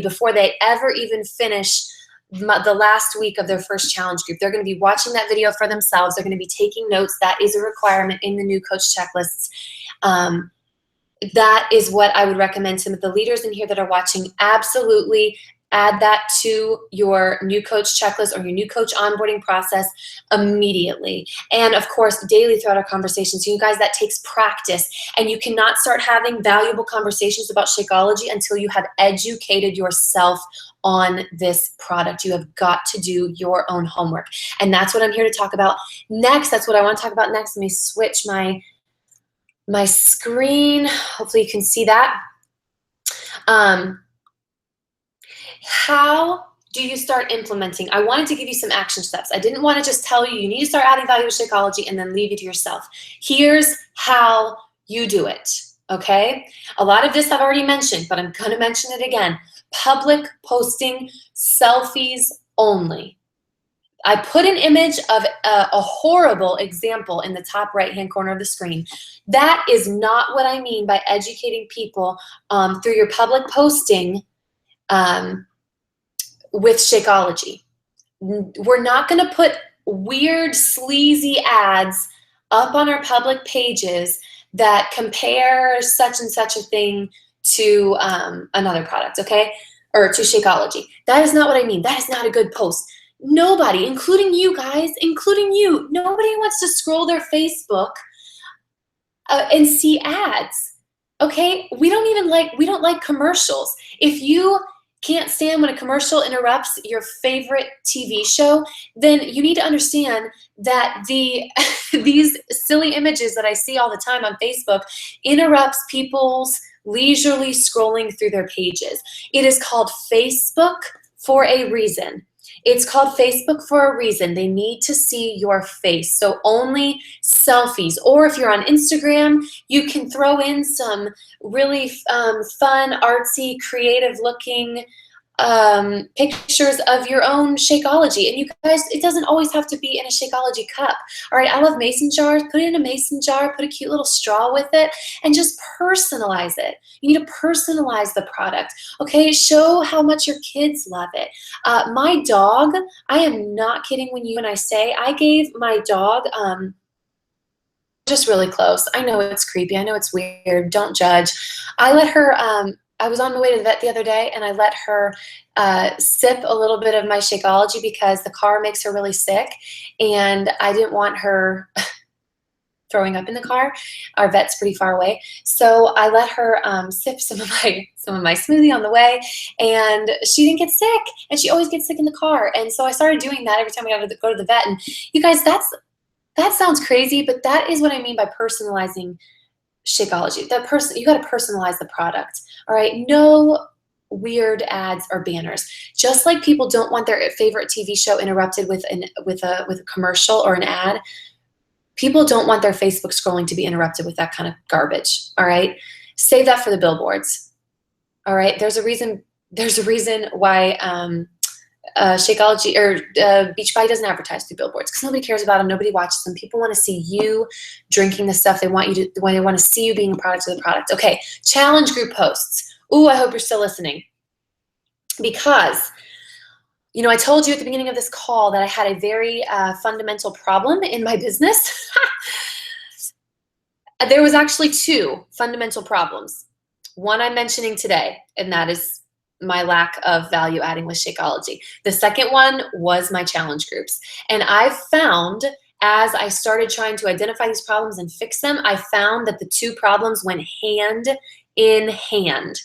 before they ever even finish the last week of their first challenge group. They're going to be watching that video for themselves. They're going to be taking notes. That is a requirement in the new coach checklists. That is what I would recommend to the leaders in here that are watching. Absolutely add that to your new coach checklist or your new coach onboarding process immediately. And of course, daily throughout our conversations. You guys, that takes practice, and you cannot start having valuable conversations about Shakeology until you have educated yourself on this product. You have got to do your own homework. And that's what I'm here to talk about next. That's what I want to talk about next. Let me switch my screen. Hopefully you can see that. How do you start implementing? I wanted to give you some action steps. I didn't want to just tell you need to start adding value to Shakeology and then leave you to yourself. Here's how you do it, okay? A lot of this I've already mentioned, but I'm going to mention it again. Public posting, selfies only. I put an image of a horrible example in the top right-hand corner of the screen. That is not what I mean by educating people through your public posting with Shakeology. We're not going to put weird, sleazy ads up on our public pages that compare such and such a thing to another product, okay? Or to Shakeology. That is not what I mean. That is not a good post. Nobody, including you guys, including you, nobody wants to scroll their Facebook and see ads, okay? We don't like commercials. If you can't stand when a commercial interrupts your favorite TV show, then you need to understand that these silly images that I see all the time on Facebook interrupts people's leisurely scrolling through their pages. It is called Facebook for a reason. It's called Facebook for a reason. They need to see your face. So only selfies. Or if you're on Instagram, you can throw in some really fun, artsy, creative looking pictures of your own Shakeology. And you guys, it doesn't always have to be in a Shakeology cup. All right, I love mason jars. Put it in a mason jar, put a cute little straw with it, and just personalize it. You need to personalize the product, okay? Show how much your kids love it. My dog, I am not kidding when I say I gave my dog, just really close. I know it's creepy. I know it's weird. Don't judge. I let her, I was on my way to the vet the other day, and I let her sip a little bit of my Shakeology because the car makes her really sick, and I didn't want her throwing up in the car. Our vet's pretty far away. So I let her sip some of my smoothie on the way, and she didn't get sick, and she always gets sick in the car. And so I started doing that every time I go to the vet. And you guys, that sounds crazy, but that is what I mean by personalizing Shakeology. You got to personalize the product. All right, no weird ads or banners. Just like people don't want their favorite TV show interrupted with a commercial or an ad, people don't want their Facebook scrolling to be interrupted with that kind of garbage. All right, save that for the billboards. All right, there's a reason why Shakeology or Beachbody doesn't advertise through billboards, because nobody cares about them. Nobody watches them. People want to see you drinking the stuff. They want to see you being a product of the product. Okay, challenge group posts. Ooh, I hope you're still listening, because I told you at the beginning of this call that I had a very fundamental problem in my business. There was actually two fundamental problems. One I'm mentioning today, and that is my lack of value adding with Shakeology. The second one was my challenge groups. And I've found, as I started trying to identify these problems and fix them, I found that the two problems went hand in hand.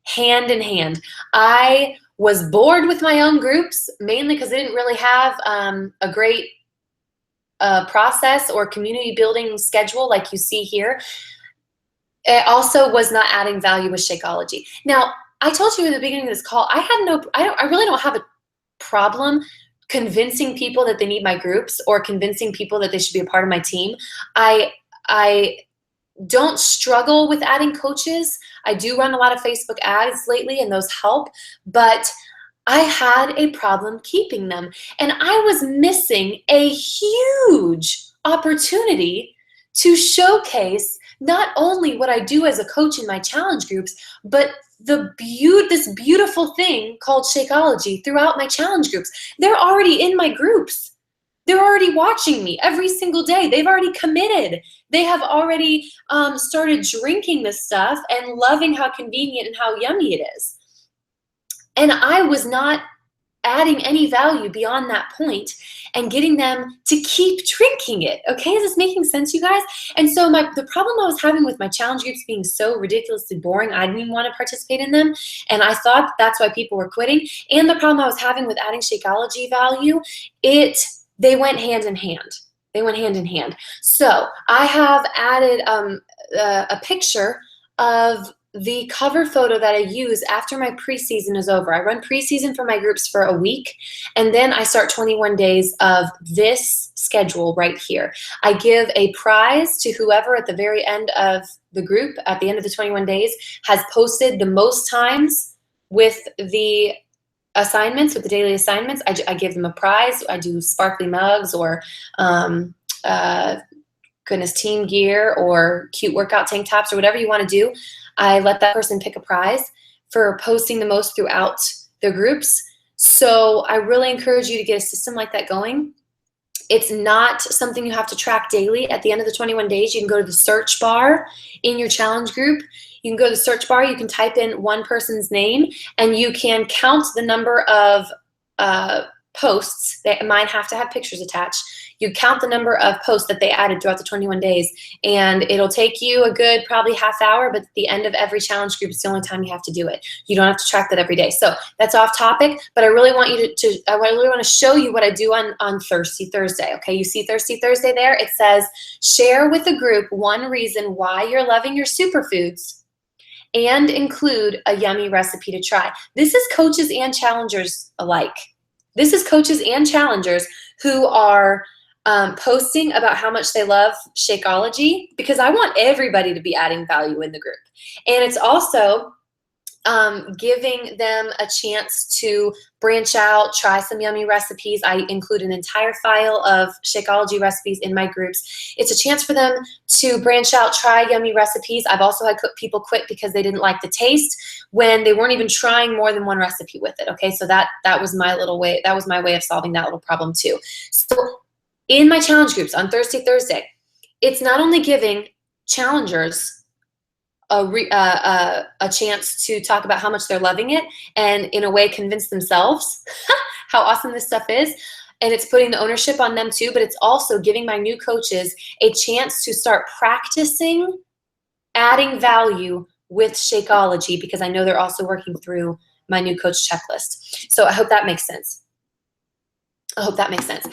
Hand in hand. I was bored with my own groups, mainly because I didn't really have a great process or community building schedule like you see here. It also was not adding value with Shakeology. Now, I told you at the beginning of this call, I really don't have a problem convincing people that they need my groups or convincing people that they should be a part of my team. I don't struggle with adding coaches. I do run a lot of Facebook ads lately, and those help, but I had a problem keeping them. And I was missing a huge opportunity to showcase not only what I do as a coach in my challenge groups, but this beautiful thing called Shakeology throughout my challenge groups. They're already in my groups. They're already watching me every single day. They've already committed. They have already started drinking this stuff and loving how convenient and how yummy it is. And I was not adding any value beyond that point and getting them to keep drinking it. Okay, is this making sense, you guys? And so the problem I was having with my challenge groups being so ridiculously boring, I didn't even want to participate in them, and I thought that's why people were quitting. And the problem I was having with adding Shakeology value, they went hand in hand. They went hand in hand. So I have added a picture of the cover photo that I use after my preseason is over. I run preseason for my groups for a week, and then I start 21 days of this schedule right here. I give a prize to whoever at the very end of the group, at the end of the 21 days, has posted the most times with the assignments, with the daily assignments. I give them a prize. I do sparkly mugs or team gear or cute workout tank tops or whatever you want to do. I let that person pick a prize for posting the most throughout their groups. So I really encourage you to get a system like that going. It's not something you have to track daily. At the end of the 21 days, you can go to the search bar in your challenge group. You can go to the search bar, you can type in one person's name, and you can count the number of posts. Mine have to have pictures attached. You count the number of posts that they added throughout the 21 days, and it'll take you a good probably half hour, but at the end of every challenge group, it's the only time you have to do it. You don't have to track that every day. So that's off topic, but I really want you I really want to show you what I do on Thirsty Thursday. Okay, you see Thirsty Thursday there? It says, share with the group one reason why you're loving your superfoods and include a yummy recipe to try. This is coaches and challengers alike. This is coaches and challengers who are posting about how much they love Shakeology, because I want everybody to be adding value in the group. And it's also giving them a chance to branch out, try some yummy recipes. I include an entire file of Shakeology recipes in my groups. It's a chance for them to branch out, try yummy recipes. I've also had people quit because they didn't like the taste when they weren't even trying more than one recipe with it. Okay, so that was my little way. That was my way of solving that little problem too. So in my challenge groups on Thirsty Thursday, it's not only giving challengers a chance to talk about how much they're loving it and in a way convince themselves how awesome this stuff is. and it's putting the ownership on them too, but it's also giving my new coaches a chance to start practicing adding value with Shakeology, because I know they're also working through my new coach checklist. So I hope that makes sense. I hope that makes sense.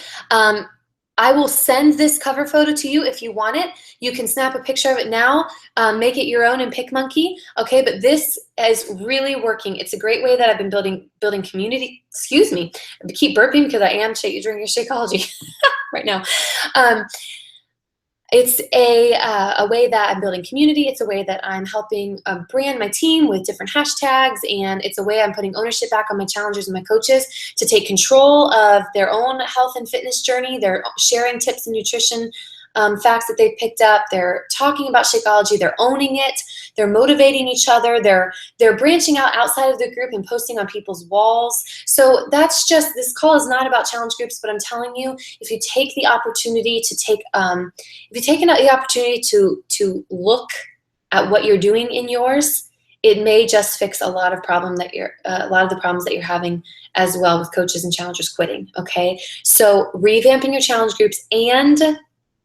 I will send this cover photo to you if you want it. You can snap a picture of it now, make it your own in PicMonkey, okay? But this is really working. It's a great way that I've been building community. Excuse me, I keep burping because I am drinking Shakeology right now. It's a way that I'm building community. It's a way that I'm helping brand my team with different hashtags, and it's a way I'm putting ownership back on my challengers and my coaches to take control of their own health and fitness journey. They're sharing tips and nutrition facts that they've picked up. They're talking about Shakeology. They're owning it. They're motivating each other. They're branching out outside of the group and posting on people's walls. So that's just, this call is not about challenge groups, but I'm telling you, if you take the opportunity to take, the opportunity to look at what you're doing in yours, it may just fix a lot of the problems that you're having as well with coaches and challengers quitting. Okay, so revamping your challenge groups and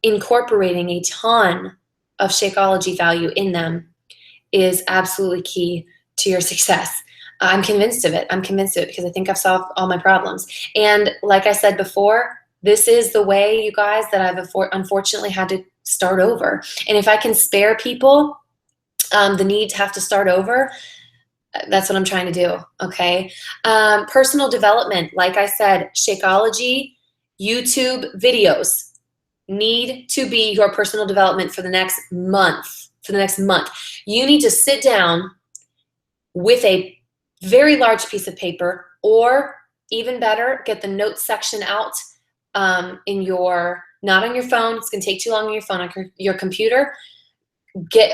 incorporating a ton of Shakeology value in them is absolutely key to your success. I'm convinced of it. I'm convinced of it because I think I've solved all my problems. And like I said before, this is the way, you guys, that I've unfortunately had to start over. And if I can spare people the need to have to start over, that's what I'm trying to do, okay? Personal development, like I said, Shakeology, YouTube videos need to be your personal development for the next month. You need to sit down with a very large piece of paper, or even better, get the notes section out not on your phone. It's gonna take too long on your phone, on your computer.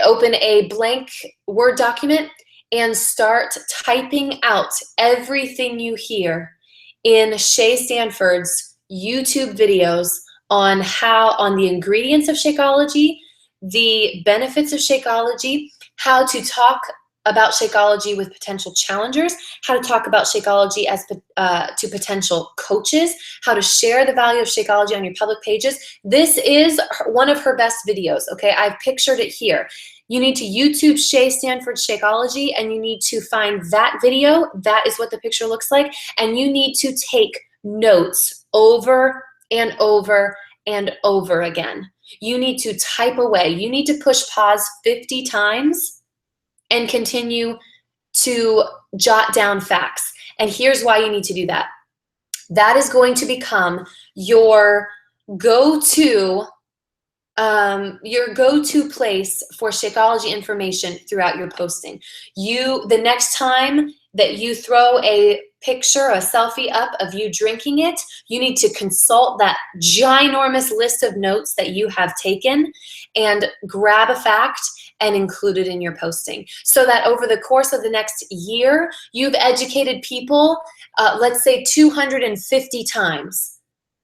Open a blank Word document and start typing out everything you hear in Shay Stanford's YouTube videos on the ingredients of Shakeology, the benefits of Shakeology, how to talk about Shakeology with potential challengers, how to talk about Shakeology to potential coaches, how to share the value of Shakeology on your public pages. This is one of her best videos, okay? I've pictured it here. You need to YouTube Shay Stanford Shakeology, and you need to find that video. That is what the picture looks like. And you need to take notes over and over and over again. You need to type away. You need to push pause 50 times and continue to jot down facts. And here's why you need to do that. That is going to become your go-to place for Shakeology information throughout your posting. The next time that you throw a picture, a selfie up of you drinking it, you need to consult that ginormous list of notes that you have taken and grab a fact and include it in your posting, so that over the course of the next year, you've educated people, let's say 250 times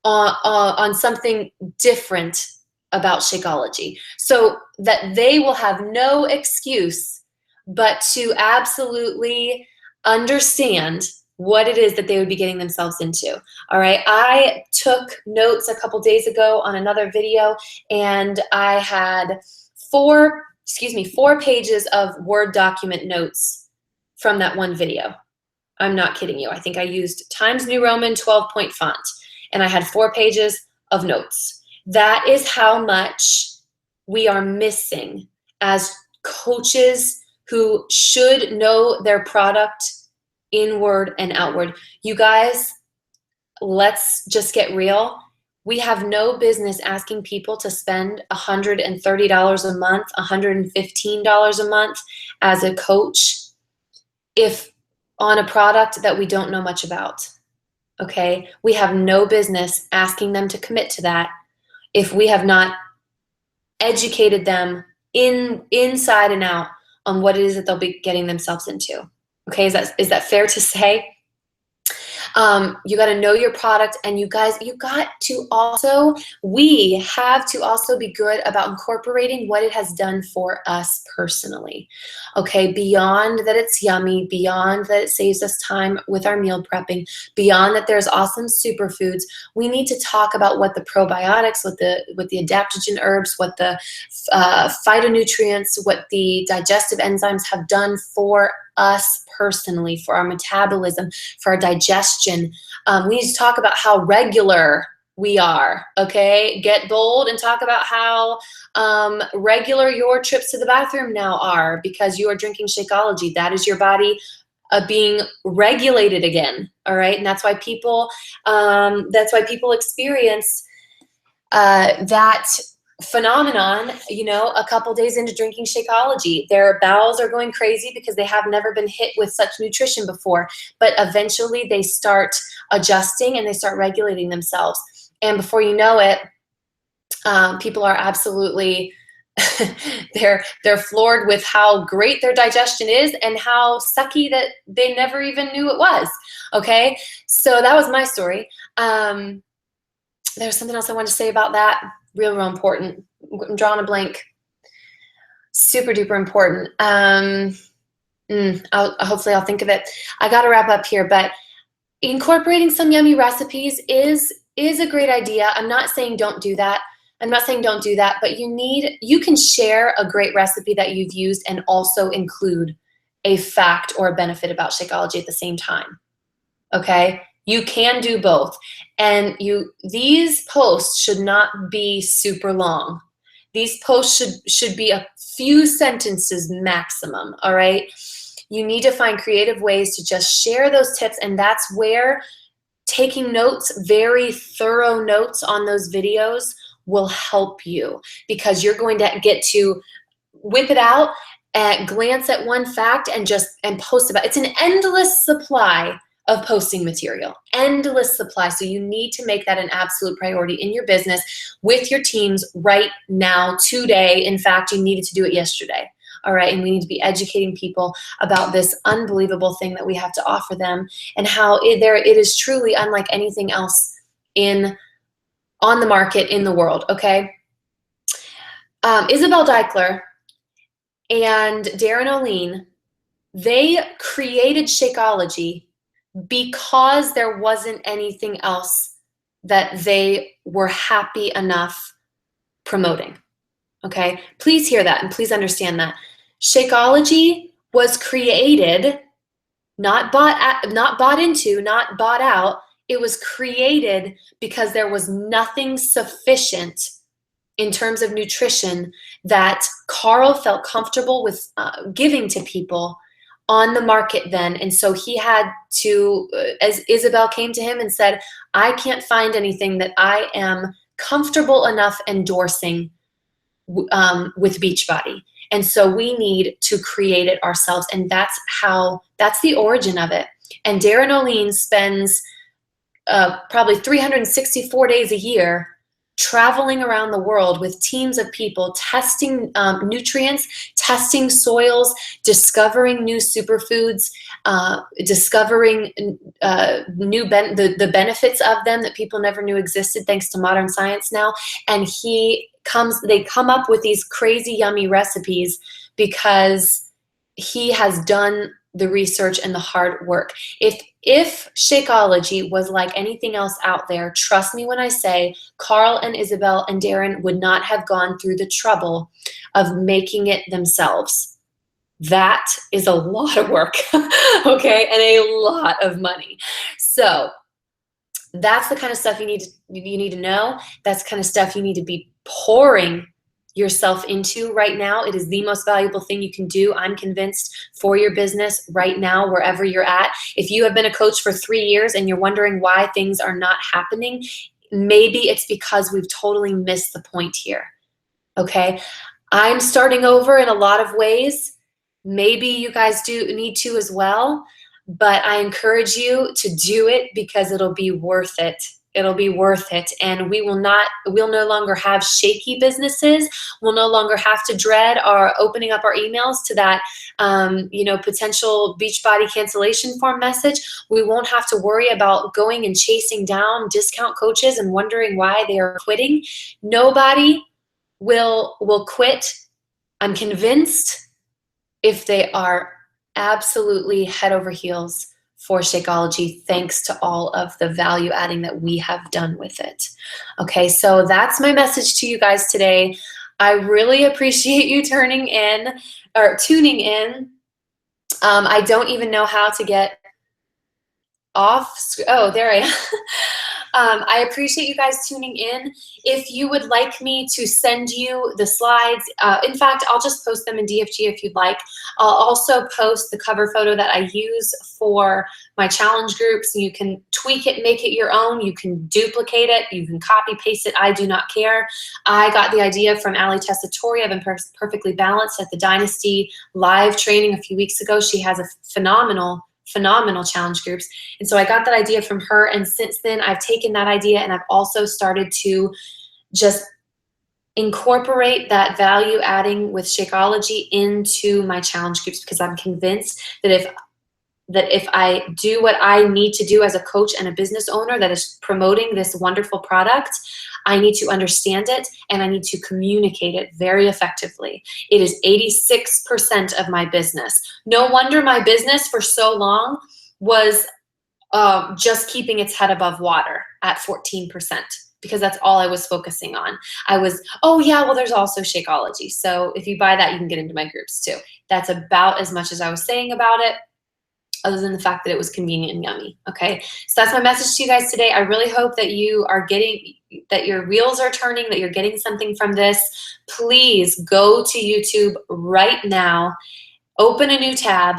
on something different about Shakeology, so that they will have no excuse but to absolutely understand what it is that they would be getting themselves into. All right, I took notes a couple days ago on another video, and I had four pages of Word document notes from that one video. I'm not kidding you. I think I used Times New Roman 12-point font, and I had 4 pages of notes. That is how much we are missing as coaches who should know their product inward and outward. You guys, let's just get real. We have no business asking people to spend $130 a month, $115 a month as a coach if on a product that we don't know much about, okay? We have no business asking them to commit to that if we have not educated them inside and out on what it is that they'll be getting themselves into. Okay, is that fair to say? You got to know your product, and you got to also, we have to also be good about incorporating what it has done for us personally. Okay, beyond that it's yummy, beyond that it saves us time with our meal prepping, beyond that there's awesome superfoods, we need to talk about what the probiotics, what the adaptogen herbs, what the phytonutrients, what the digestive enzymes have done for us personally, for our metabolism, for our digestion. We need to talk about how regular we are, okay? Get bold and talk about how regular your trips to the bathroom now are because you are drinking Shakeology. That is your body being regulated again, all right? And that's why people experience that phenomenon, you know, a couple days into drinking Shakeology. Their bowels are going crazy because they have never been hit with such nutrition before, but eventually they start adjusting and they start regulating themselves. And before you know it, people are absolutely they're floored with how great their digestion is and how sucky that they never even knew it was. Okay, so that was my story. There's something else I wanted to say about that. Real important. I'm drawing a blank. Super duper important. Hopefully I'll think of it. I got to wrap up here, but incorporating some yummy recipes is a great idea. I'm not saying don't do that. But you can share a great recipe that you've used and also include a fact or a benefit about Shakeology at the same time. Okay? You can do both. And these posts should not be super long. These posts should be a few sentences maximum, all right? You need to find creative ways to just share those tips, and that's where taking notes, very thorough notes on those videos will help you, because you're going to get to whip it out and glance at one fact and post about it. It's an endless supply of posting material, endless supply. So you need to make that an absolute priority in your business with your teams right now, today. In fact, you needed to do it yesterday. All right, and we need to be educating people about this unbelievable thing that we have to offer them, and how it is truly unlike anything else on the market in the world. Okay, Isabel Deichler and Darren O'Lean, they created Shakeology because there wasn't anything else that they were happy enough promoting. Okay, please hear that and please understand that. Shakeology was created, not bought into, not bought out. It was created because there was nothing sufficient in terms of nutrition that Carl felt comfortable with giving to people on the market then. And so he had to, as Isabel came to him and said, I can't find anything that I am comfortable enough endorsing with Beachbody. And so we need to create it ourselves. And that's the origin of it. And Darren O'Lean spends probably 364 days a year traveling around the world with teams of people, testing nutrients, testing soils, discovering new superfoods, discovering the benefits of them that people never knew existed thanks to modern science now. And they come up with these crazy yummy recipes because he has done the research and the hard work. If Shakeology was like anything else out there, trust me when I say Carl and Isabel and Darren would not have gone through the trouble of making it themselves. That is a lot of work, okay, and a lot of money. So that's the kind of stuff you need to know. That's the kind of stuff you need to be pouring yourself into right now. It is the most valuable thing you can do, I'm convinced, for your business right now, wherever you're at. If you have been a coach for 3 years and you're wondering why things are not happening, maybe it's because we've totally missed the point here. Okay, I'm starting over in a lot of ways. Maybe you guys do need to as well, but I encourage you to do it because it'll be worth it. It'll be worth it. And we'll no longer have shaky businesses. We'll no longer have to dread our opening up our emails to that, potential Beachbody cancellation form message. We won't have to worry about going and chasing down discount coaches and wondering why they are quitting. Nobody will quit, I'm convinced, if they are absolutely head over heels for Shakeology, thanks to all of the value adding that we have done with it. Okay, so that's my message to you guys today. I really appreciate you tuning in. I don't even know how to get off. Oh, there I am. I appreciate you guys tuning in. If you would like me to send you the slides, in fact, I'll just post them in DFG if you'd like. I'll also post the cover photo that I use for my challenge group, so you can tweak it, make it your own. You can duplicate it. You can copy paste it. I do not care. I got the idea from Ali Tessatori. I've been perfectly balanced at the Dynasty live training a few weeks ago. She has a phenomenal challenge groups. And so I got that idea from her. And since then, I've taken that idea and I've also started to just incorporate that value adding with Shakeology into my challenge groups, because I'm convinced that if I do what I need to do as a coach and a business owner that is promoting this wonderful product, I need to understand it and I need to communicate it very effectively. It is 86% of my business. No wonder my business for so long was just keeping its head above water at 14%, because that's all I was focusing on. I was, oh yeah, well there's also Shakeology. So if you buy that, you can get into my groups too. That's about as much as I was saying about it, other than the fact that it was convenient and yummy. Okay, so that's my message to you guys today. I really hope that you are that your wheels are turning, that you're getting something from this. Please go to YouTube right now, open a new tab,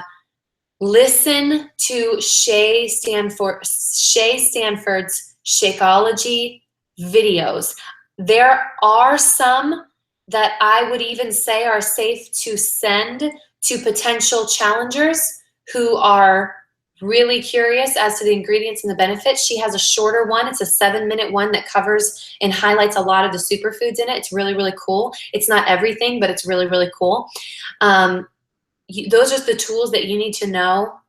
listen to Shay Stanford's Shakeology videos. There are some that I would even say are safe to send to potential challengers who are really curious as to the ingredients and the benefits. She has a shorter one. It's a 7-minute one that covers and highlights a lot of the superfoods in it. It's really, really cool. It's not everything, but it's really, really cool. Those are the tools that you need to know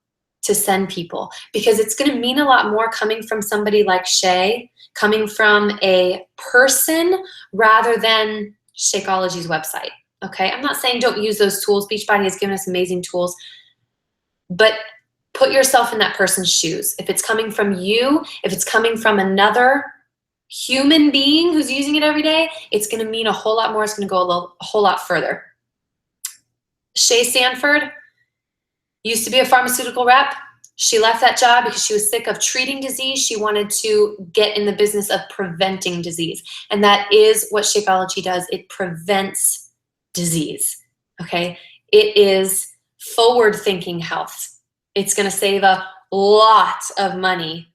to send people, because it's going to mean a lot more coming from somebody like Shay, coming from a person rather than Shakeology's website. Okay, I'm not saying don't use those tools. Beachbody has given us amazing tools, but put yourself in that person's shoes. If it's coming from you, if it's coming from another human being who's using it every day, it's going to mean a whole lot more. It's going to go a whole lot further. Shay Stanford used to be a pharmaceutical rep. She left that job because she was sick of treating disease. She wanted to get in the business of preventing disease. And that is what Shakeology does. It prevents disease. Okay? It is forward-thinking health. It's going to save a lot of money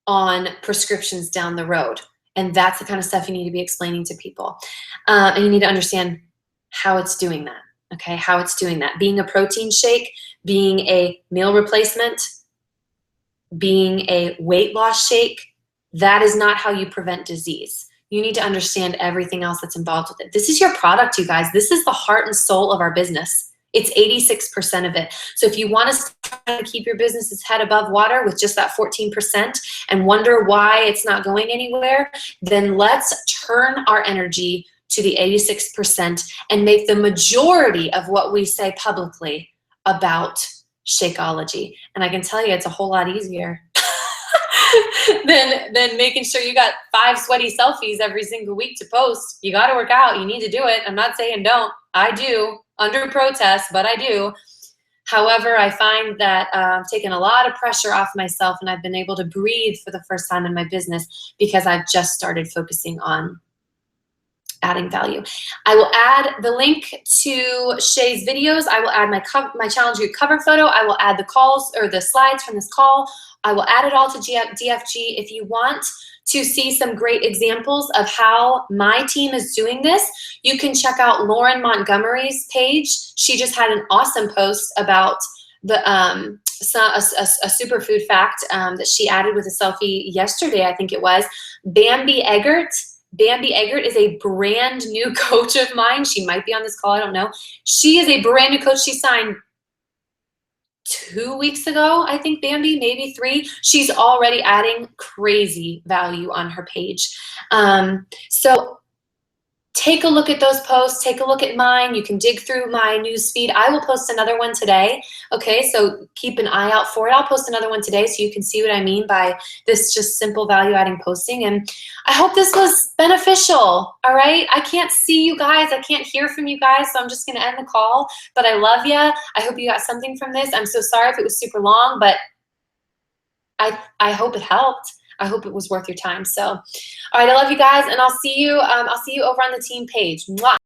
on prescriptions down the road. And that's the kind of stuff you need to be explaining to people. And you need to understand how it's doing that. Okay, how it's doing that. Being a protein shake, being a meal replacement, being a weight loss shake, that is not how you prevent disease. You need to understand everything else that's involved with it. This is your product, you guys. This is the heart and soul of our business. It's 86% of it. So if you want to keep your business's head above water with just that 14% and wonder why it's not going anywhere, then let's turn our energy to the 86% and make the majority of what we say publicly about Shakeology. And I can tell you it's a whole lot easier than making sure you got 5 sweaty selfies every single week to post. You got to work out. You need to do it. I'm not saying don't. I do, under protest, but I do. However, I find that I've taken a lot of pressure off myself, and I've been able to breathe for the first time in my business because I've just started focusing on adding value. I will add the link to Shay's videos. I will add my challenge group cover photo. I will add the calls or the slides from this call. I will add it all to DFG. If you want to see some great examples of how my team is doing this, you can check out Lauren Montgomery's page. She just had an awesome post about the a superfood fact that she added with a selfie yesterday, I think it was. Bambi Eggert. Bambi Eggert is a brand new coach of mine. She might be on this call, I don't know. She is a brand new coach. She signed 2 weeks ago, I think, Bambi, maybe 3. She's already adding crazy value on her page. So take a look at those posts, take a look at mine. You can dig through my news feed. I will post another one today. Okay, so keep an eye out for it. I'll post another one today so you can see what I mean by this just simple value adding posting. And I hope this was beneficial, all right? I can't see you guys. I can't hear from you guys, so I'm just gonna end the call. But I love you. I hope you got something from this. I'm so sorry if it was super long, but I hope it helped. I hope it was worth your time. So, all right, I love you guys, and I'll see you over on the team page. Mwah.